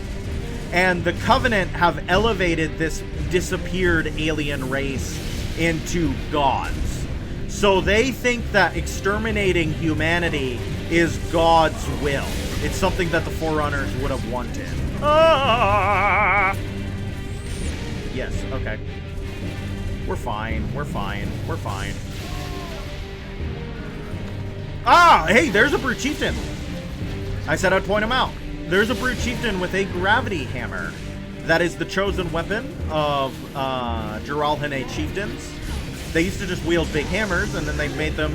And the Covenant have elevated this disappeared alien race into gods. So they think that exterminating humanity is God's will. It's something that the Forerunners would have wanted. Ah! Yes, okay. We're fine. Ah! Hey, there's a Brute Chieftain! I said I'd point him out. There's a Brute Chieftain with a gravity hammer. That is the chosen weapon of Jiralhane chieftains. They used to just wield big hammers, and then they made them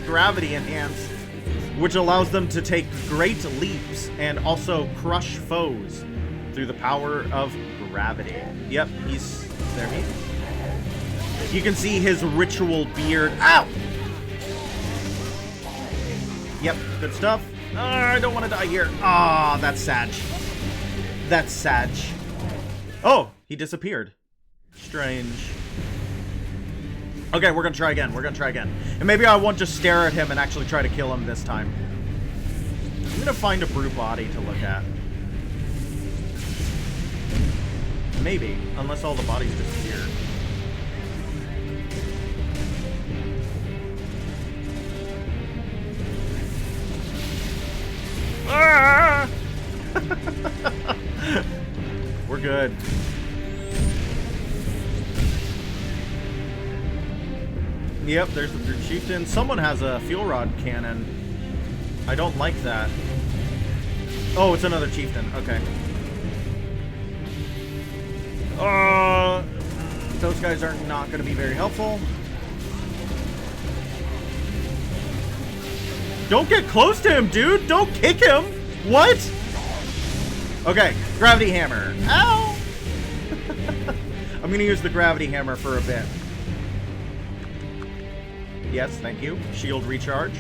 gravity enhanced, which allows them to take great leaps and also crush foes through the power of gravity. Yep, he's there. You can see his ritual beard. Ow! Yep, good stuff. I don't want to die here. Ah, that's sad. That's sad. Oh, he disappeared. Strange. Okay, we're gonna try again. And maybe I won't just stare at him and actually try to kill him this time. I'm gonna find a brute body to look at. Maybe, unless all the bodies disappear. Ah! We're good. Yep, there's the Brute Chieftain. Someone has a fuel rod cannon. I don't like that. Oh, it's another chieftain. Okay. Those guys are not going to be very helpful. Don't get close to him, dude. Don't kick him. What? Okay, gravity hammer. Ow! I'm going to use the gravity hammer for a bit. Yes, thank you. Shield recharge.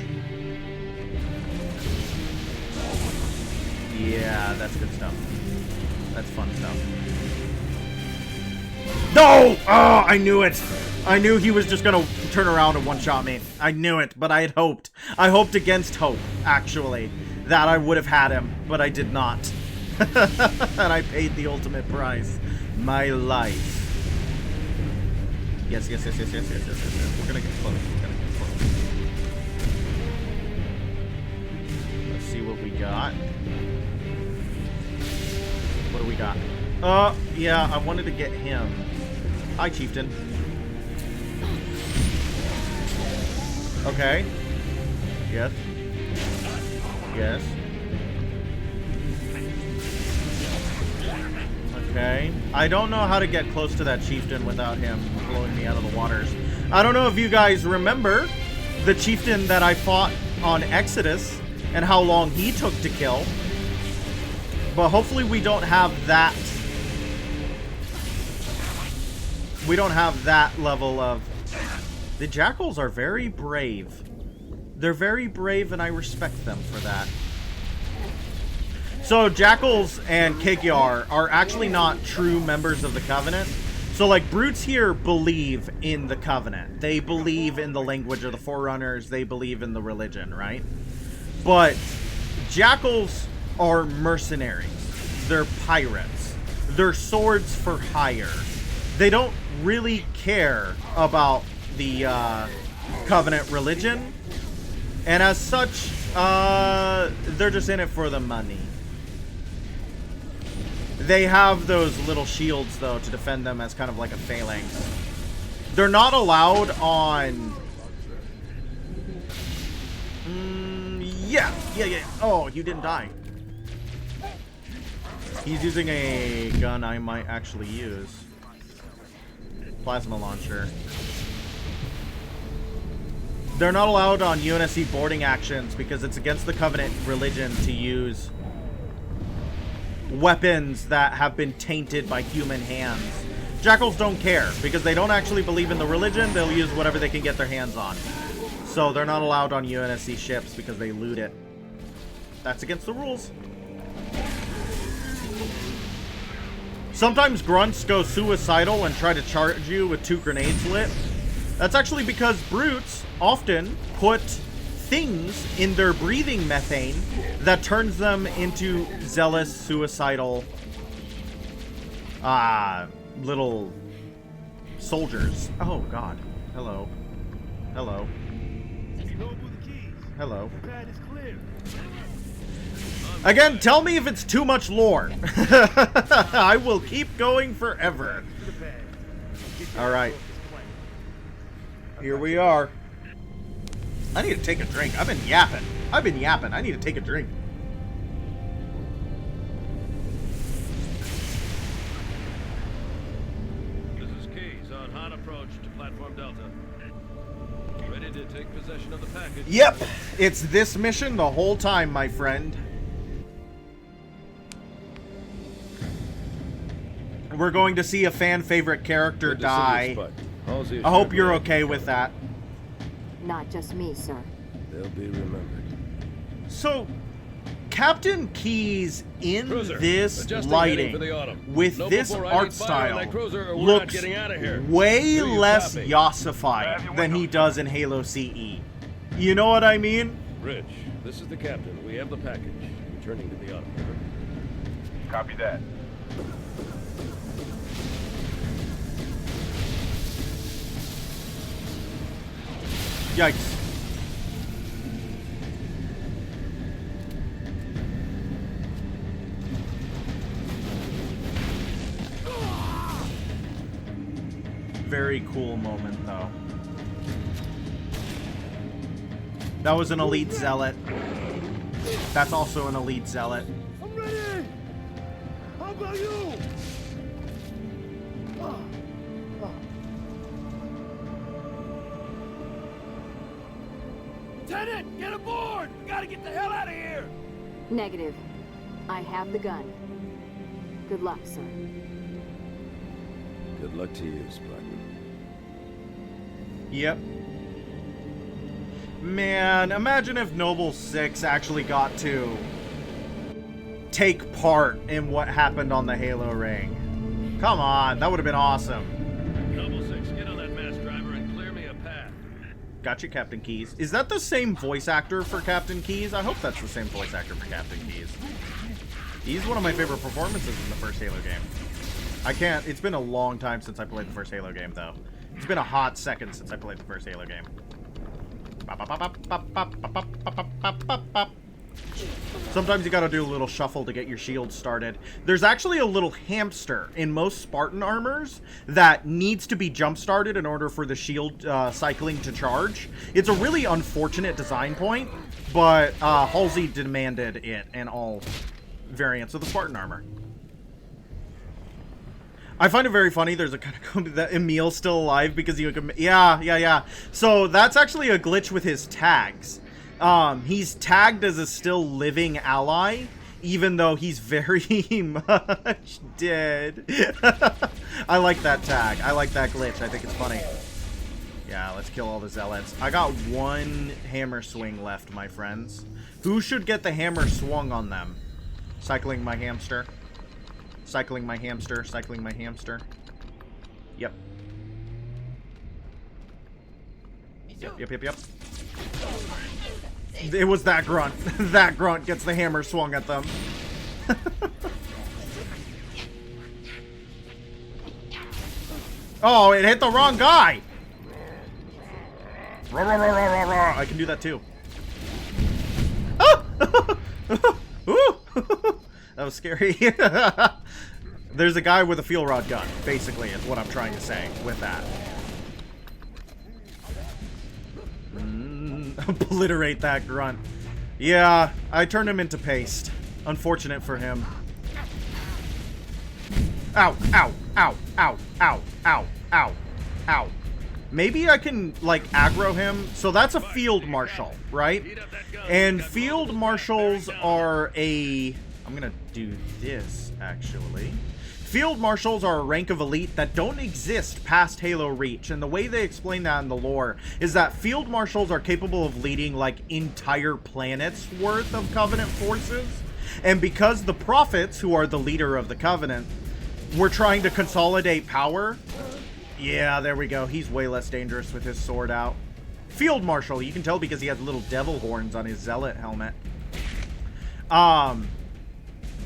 Yeah, that's good stuff. That's fun stuff. No! Oh, I knew it. I knew he was just gonna turn around and one-shot me. I knew it, but I had hoped. I hoped against hope, actually, that I would have had him, but I did not. And I paid the ultimate price. My life. Yes, yes, yes, yes, yes, yes, yes, yes. We're gonna get close. We're gonna get close. Let's see what we got. What do we got? Yeah, I wanted to get him. Hi, chieftain. Okay. Yes. Yes. Okay. I don't know how to get close to that chieftain without him blowing me out of the waters. I don't know if you guys remember the chieftain that I fought on Exodus and how long he took to kill. But hopefully we don't have that. We don't have that level of... The jackals are very brave. They're very brave and I respect them for that. So jackals and Kigyar are actually not true members of the Covenant. So like brutes here believe in the Covenant. They believe in the language of the Forerunners. They believe in the religion, right? But jackals are mercenaries. They're pirates. They're swords for hire. They don't really care about the Covenant religion. And as such, they're just in it for the money. They have those little shields, though, to defend them as kind of like a phalanx. They're not allowed on... Yeah. Oh, you didn't die. He's using a gun I might actually use. Plasma launcher. They're not allowed on UNSC boarding actions because it's against the Covenant religion to use weapons that have been tainted by human hands. Jackals don't care because they don't actually believe in the religion. They'll use whatever they can get their hands on. So they're not allowed on UNSC ships because they loot it. That's against the rules. Sometimes grunts go suicidal and try to charge you with 2 grenades lit. That's actually because brutes often put things in their breathing methane that turns them into zealous, suicidal, little soldiers. Oh, God. Hello. Hello. Hello. Again, tell me if it's too much lore. I will keep going forever. Alright. Here we are. I need to take a drink. I've been yapping. I need to take a drink. This is Keys on hot approach to Platform Delta. Ready to take possession of the package? Yep. It's this mission the whole time, my friend. We're going to see a fan favorite character die. I hope you're okay with that. Not just me, sir. They'll be remembered. So, Captain Keyes in Cruiser, this lighting, with know this before I art need fire on style, that cruiser or we're not looks getting out of here. way Do you less copy? Yossified than he does in Halo CE. You know what I mean? Rich, this is the captain. We have the package. Returning to the auto. Copy that. Yikes. Very cool moment, though. That was an elite zealot. That's also an elite zealot. How about you? Lieutenant, get aboard! We gotta get the hell out of here! Negative. I have the gun. Good luck, sir. Good luck to you, Spartan. Yep. Man, imagine if Noble 6 actually got to take part in what happened on the Halo ring. Come on, that would have been awesome. Noble 6, get on that mass driver and clear me a path. Gotcha, Captain Keyes. Is that the same voice actor for Captain Keyes? I hope that's the same voice actor for Captain Keyes. He's one of my favorite performances in the first Halo game. It's been a long time since I played the first Halo game, though. It's been a hot second since I played the first Halo game. Sometimes you gotta do a little shuffle to get your shield started. There's actually a little hamster in most Spartan armors that needs to be jump-started in order for the shield cycling to charge. It's a really unfortunate design point, but Halsey demanded it in all variants of the Spartan armor. I find it very funny. There's a kind of that Emil's still alive because he would. Yeah. So that's actually a glitch with his tags. He's tagged as a still living ally, even though he's very much dead. I like that tag. I like that glitch. I think it's funny. Yeah, let's kill all the zealots. I got one hammer swing left, my friends. Who should get the hammer swung on them? Cycling my hamster. Cycling my hamster. Cycling my hamster. Yep. Yep. It was that grunt. That grunt gets the hammer swung at them. Oh, it hit the wrong guy. I can do that too. That was scary. There's a guy with a fuel rod gun, basically, is what I'm trying to say with that. Obliterate that grunt. Yeah, I turned him into paste. Unfortunate for him. Ow, ow, ow, ow, ow, ow, ow, ow. Maybe I can, like, aggro him. So that's a field marshal, right? And field marshals are a... I'm gonna do this, actually. Field marshals are a rank of elite that don't exist past Halo Reach, and the way they explain that in the lore is that field marshals are capable of leading, like, entire planets worth of Covenant forces, and because the Prophets, who are the leader of the Covenant, were trying to consolidate power... Yeah, there we go. He's way less dangerous with his sword out. Field marshal, you can tell because he has little devil horns on his zealot helmet.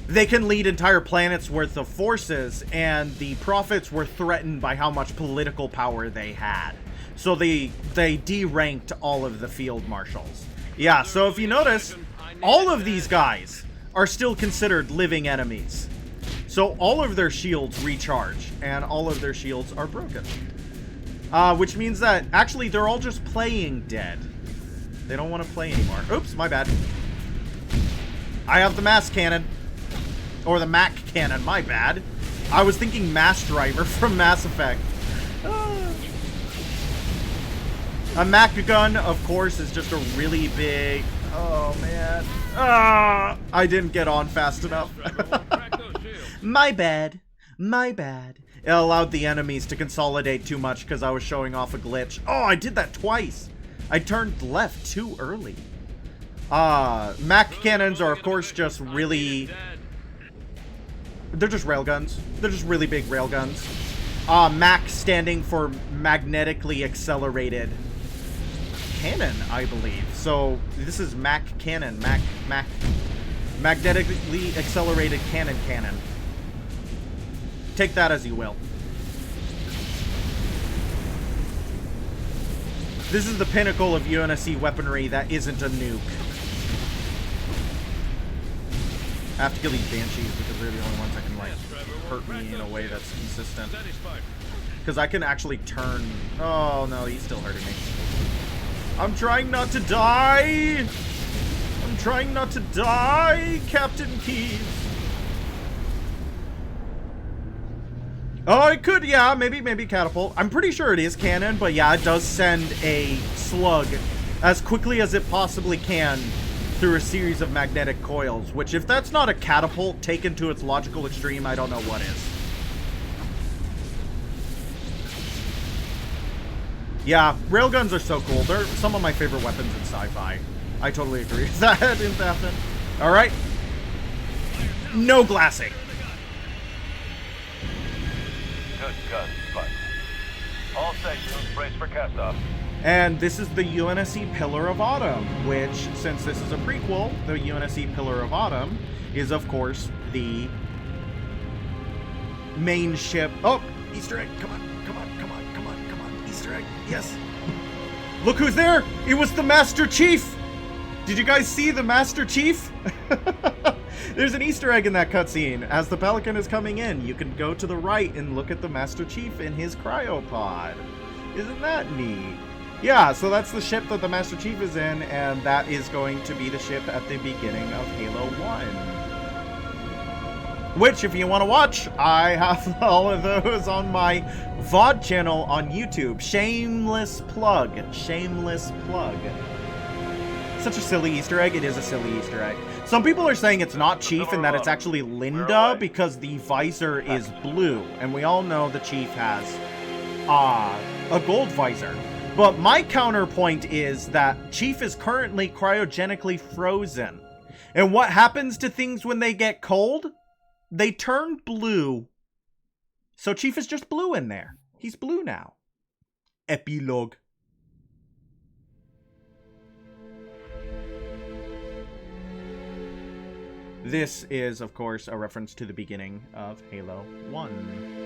They can lead entire planets worth of forces, and the Prophets were threatened by how much political power they had. So they deranked all of the field marshals. Yeah, so if you notice, all of these guys are still considered living enemies. So all of their shields recharge, and all of their shields are broken. Which means that, actually, they're all just playing dead. They don't want to play anymore. Oops, my bad. I have the mass cannon. Or the Mac cannon, my bad. I was thinking Mass Driver from Mass Effect. A Mac gun, of course, is just a really big... Oh, man. I didn't get on fast enough. My bad. My bad. It allowed the enemies to consolidate too much because I was showing off a glitch. Oh, I did that twice. I turned left too early. Mac cannons are, of course, just really... They're just railguns. They're just really big railguns. Mac standing for magnetically accelerated cannon, I believe. So this is Mac cannon. Magnetically accelerated cannon. Take that as you will. This is the pinnacle of UNSC weaponry that isn't a nuke. I have to kill these Banshees because they're the only ones that can, like, hurt me in a way that's consistent. Because I can actually turn... Oh, no, he's still hurting me. I'm trying not to die! I'm trying not to die, Captain Keyes! Oh, it could, yeah, maybe catapult. I'm pretty sure it is canon, but yeah, it does send a slug as quickly as it possibly can through a series of magnetic coils, which if that's not a catapult taken to its logical extreme, I don't know what is. Yeah, railguns are so cool. They're some of my favorite weapons in sci-fi. I totally agree with that, Impathin. Alright. No glassing. Good, but all sections brace for cast-off. And this is the UNSC Pillar of Autumn, which, since this is a prequel, the UNSC Pillar of Autumn is, of course, the main ship. Oh, Easter egg. Come on. Easter egg. Yes. Look who's there. It was the Master Chief. Did you guys see the Master Chief? There's an Easter egg in that cutscene. As the Pelican is coming in, you can go to the right and look at the Master Chief in his cryopod. Isn't that neat? Yeah, so that's the ship that the Master Chief is in, and that is going to be the ship at the beginning of Halo 1. Which, if you want to watch, I have all of those on my VOD channel on YouTube. Shameless plug. Shameless plug. Such a silly Easter egg. It is a silly Easter egg. Some people are saying it's not Chief and that it's actually Linda because the visor is blue. And we all know the Chief has a gold visor. But my counterpoint is that Chief is currently cryogenically frozen. And what happens to things when they get cold? They turn blue. So Chief is just blue in there. He's blue now. Epilogue. This is, of course, a reference to the beginning of Halo 1.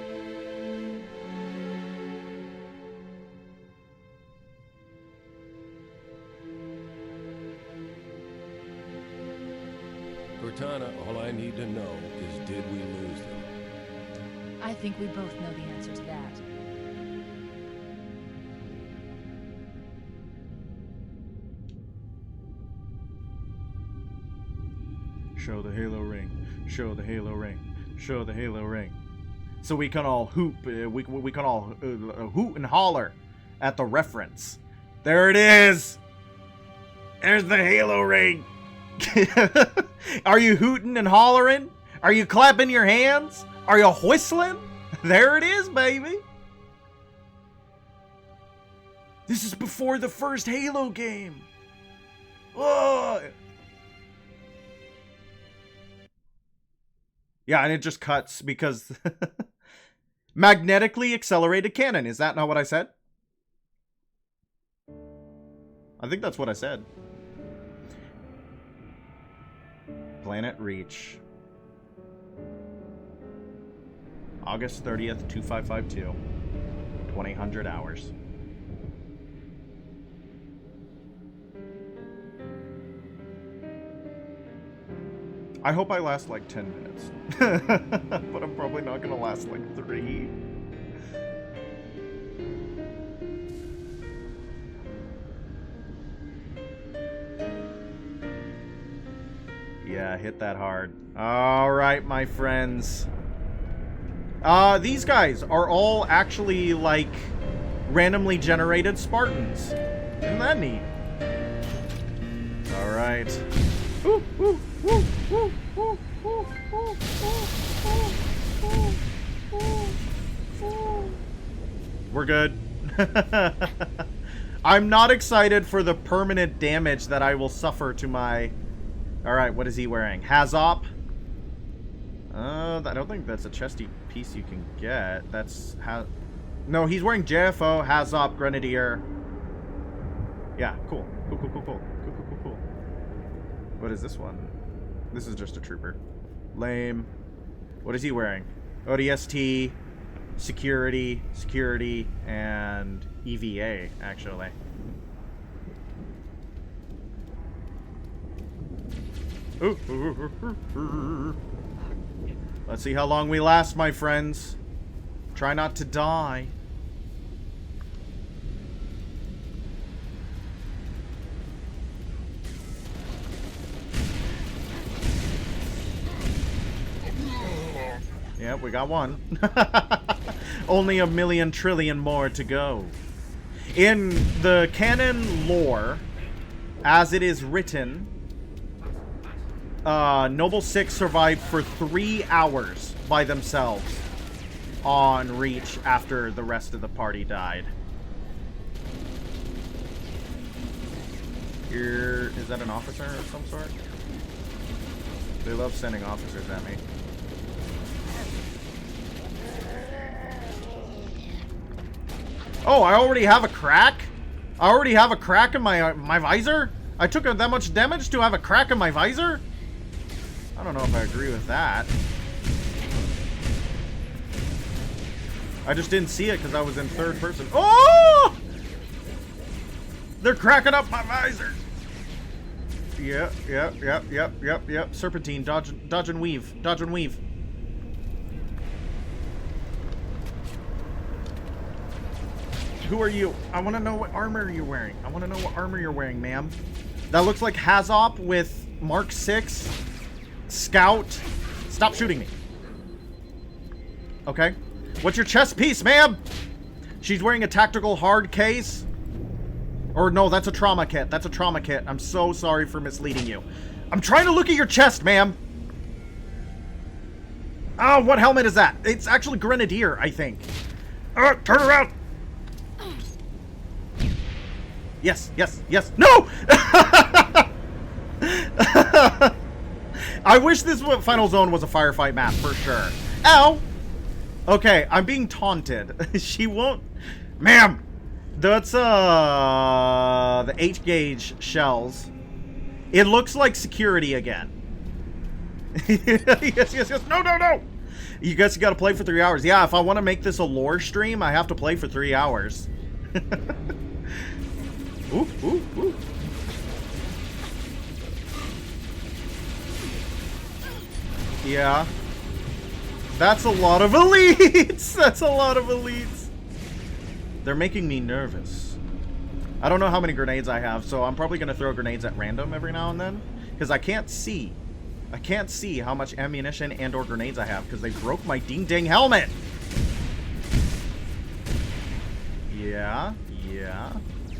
Cortana, all I need to know is, did we lose them? I think we both know the answer to that. Show the Halo ring. Show the Halo ring. Show the Halo ring. So we can all hoop. We can all hoot and holler at the reference. There it is. There's the Halo ring. Are you hooting and hollering? Are you clapping your hands? Are you whistling? There it is, baby. This is before the first Halo game. Whoa. Yeah, and it just cuts because magnetically accelerated cannon. Is that not what I said? I think that's what I said. Planet Reach. August 30th, 2552. 2000 hours. I hope I last like 10 minutes. But I'm probably not gonna last like 3. Yeah, hit that hard. Alright, my friends. These guys are all actually, like, randomly generated Spartans. Isn't that neat? Alright. Woo, woo, woo, woo, woo, woo, woo, woo. We're good. I'm not excited for the permanent damage that I will suffer to my... Alright, what is he wearing? Hazop? I don't think that's a chesty piece you can get. That's... No, he's wearing JFO, Hazop, Grenadier. Yeah, cool. Cool. What is this one? This is just a trooper. Lame. What is he wearing? ODST, security, and EVA, actually. Let's see how long we last, my friends. Try not to die. Yep, we got one. Only 1,000,000 trillion more to go. In the canon lore, as it is written, Noble 6 survived for 3 hours by themselves on Reach after the rest of the party died. Here, is that an officer of some sort? They love sending officers at me. Oh, I already have a crack? I already have a crack in my visor? I took that much damage to have a crack in my visor? I don't know if I agree with that. I just didn't see it because I was in third person. Oh! They're cracking up my visor. Yep. Serpentine, dodge and weave. Dodge and weave. Who are you? I want to know what armor you're wearing. I want to know what armor you're wearing, ma'am. That looks like Hazop with Mark 6. Scout. Stop shooting me. Okay. What's your chest piece, ma'am? She's wearing a tactical hard case. Or no, that's a trauma kit. That's a trauma kit. I'm so sorry for misleading you. I'm trying to look at your chest, ma'am. Oh, what helmet is that? It's actually Grenadier, I think. Turn around. Yes. No! I wish this final zone was a firefight map, for sure. Ow! Okay, I'm being taunted. She won't... Ma'am! That's, the H-gauge shells. It looks like security again. Yes. No! You guys gotta play for 3 hours. Yeah, if I want to make this a lore stream, I have to play for 3 hours. Ooh. Yeah. That's a lot of elites! That's a lot of elites. They're making me nervous. I don't know how many grenades I have, so I'm probably going to throw grenades at random every now and then. Because I can't see. I can't see how much ammunition and or grenades I have because they broke my ding-ding helmet! Yeah.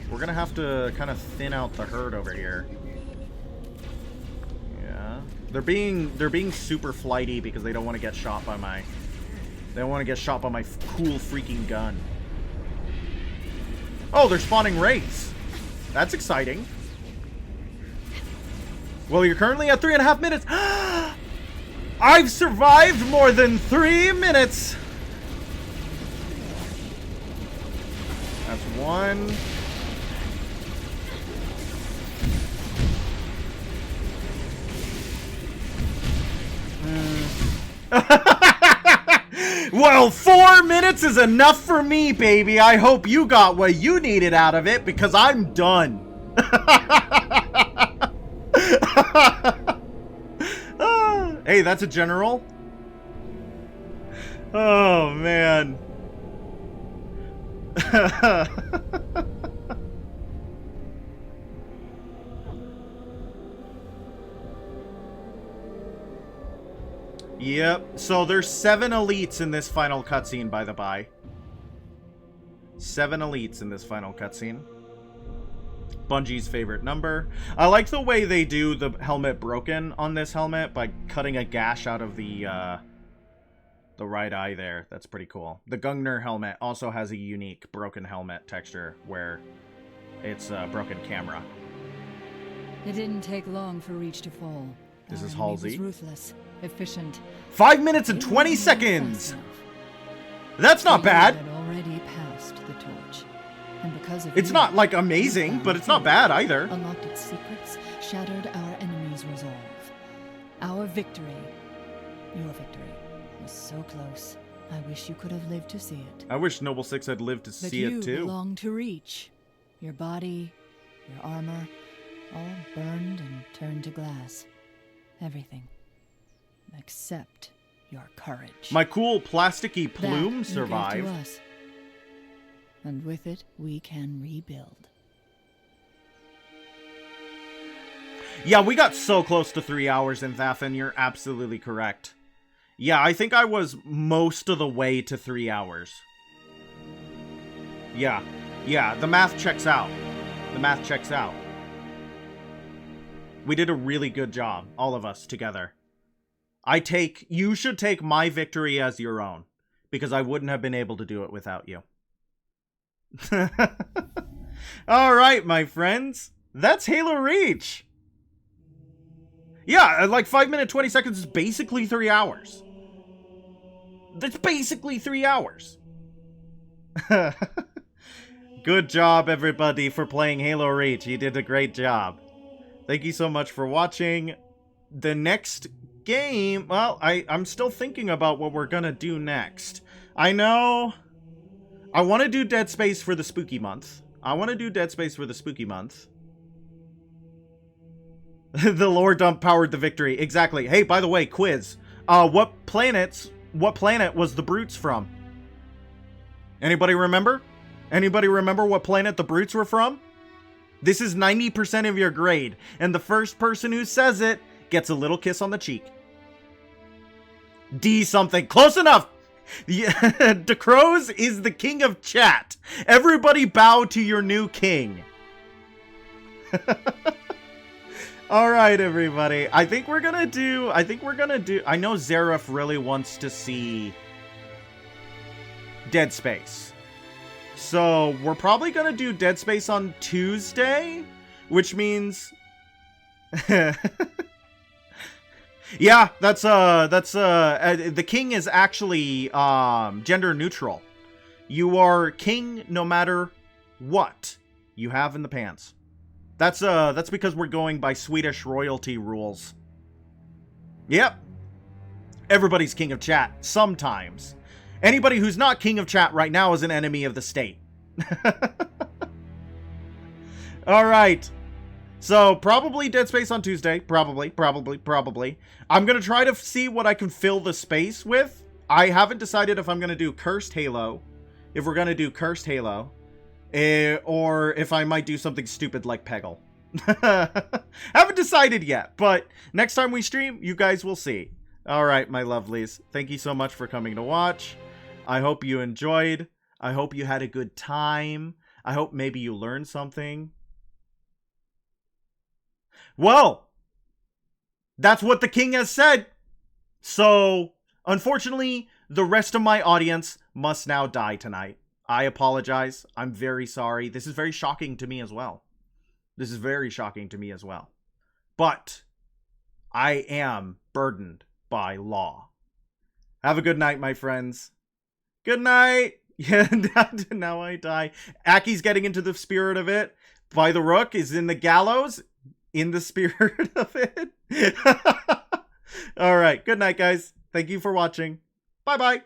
We're going to have to kind of thin out the herd over here. Yeah. They're being super flighty because they don't want to get shot by my... They don't want to get shot by my cool freaking gun. Oh, they're spawning wraiths. That's exciting. Well, you're currently at 3.5 minutes. I've survived more than 3 minutes. That's one. Well, 4 minutes is enough for me, baby. I hope you got what you needed out of it, because I'm done. Hey, that's a general. Oh, man. Yep, so there's 7 elites in this final cutscene, by the by. 7 elites in this final cutscene. Bungie's favorite number. I like the way they do the helmet broken on this helmet by cutting a gash out of the right eye there. That's pretty cool. The Gungner helmet also has a unique broken helmet texture where it's a broken camera. It didn't take long for Reach to fall. This is Our enemy Halsey. was ruthless, efficient. 5 minutes and 20 seconds! That's not bad! Had already passed the torch. And because of It's you, not, like, amazing, but it's not bad either. Unlocked its secrets, shattered our enemy's resolve. Our victory, your victory, was so close. I wish you could have lived to see it. I wish Noble 6 had lived to see it too. You belong to Reach. Your body, your armor, all burned and turned to glass. Everything. Except your courage. My cool plasticky plume That you gave survived. to us. And with it, we can rebuild. Yeah, we got so close to 3 hours in Thafin, you're absolutely correct. Yeah, I think I was most of the way to 3 hours. Yeah. Yeah, the math checks out. The math checks out. We did a really good job, all of us together. You should take my victory as your own, because I wouldn't have been able to do it without you. All right, my friends. That's Halo Reach. Yeah, like 5 minutes, 20 seconds is basically 3 hours. That's basically 3 hours. Good job, everybody, for playing Halo Reach. You did a great job. Thank you so much for watching. The next game... Well, I'm still thinking about what we're gonna do next. I know... I want to do Dead Space for the spooky month. The lore dump powered the victory. Exactly. Hey, by the way, quiz. What planet was the Brutes from? Anybody remember? Anybody remember what planet the Brutes were from? This is 90% of your grade, and the first person who says it gets a little kiss on the cheek. D something. Close enough! DeCroz is the king of chat. Everybody bow to your new king. Alright, everybody. I know Zareth really wants to see Dead Space. So, we're probably gonna do Dead Space on Tuesday, which means... Yeah, the king is actually, gender neutral. You are king no matter what you have in the pants. That's because we're going by Swedish royalty rules. Yep. Everybody's king of chat, sometimes. Anybody who's not king of chat right now is an enemy of the state. Alright. So, probably Dead Space on Tuesday. Probably. I'm going to try to see what I can fill the space with. I haven't decided if I'm going to do Cursed Halo. If we're going to do Cursed Halo. Or if I might do something stupid like Peggle. Haven't decided yet. But next time we stream, you guys will see. Alright, my lovelies. Thank you so much for coming to watch. I hope you enjoyed. I hope you had a good time. I hope maybe you learned something. Well, that's what the king has said. So, unfortunately, the rest of my audience must now die tonight. I apologize. I'm very sorry. This is very shocking to me as well. But I am burdened by law. Have a good night, my friends. Good night. Yeah, now I die. Aki's getting into the spirit of it. By the Rook is in the gallows. In the spirit of it. Alright, good night, guys. Thank you for watching. Bye-bye.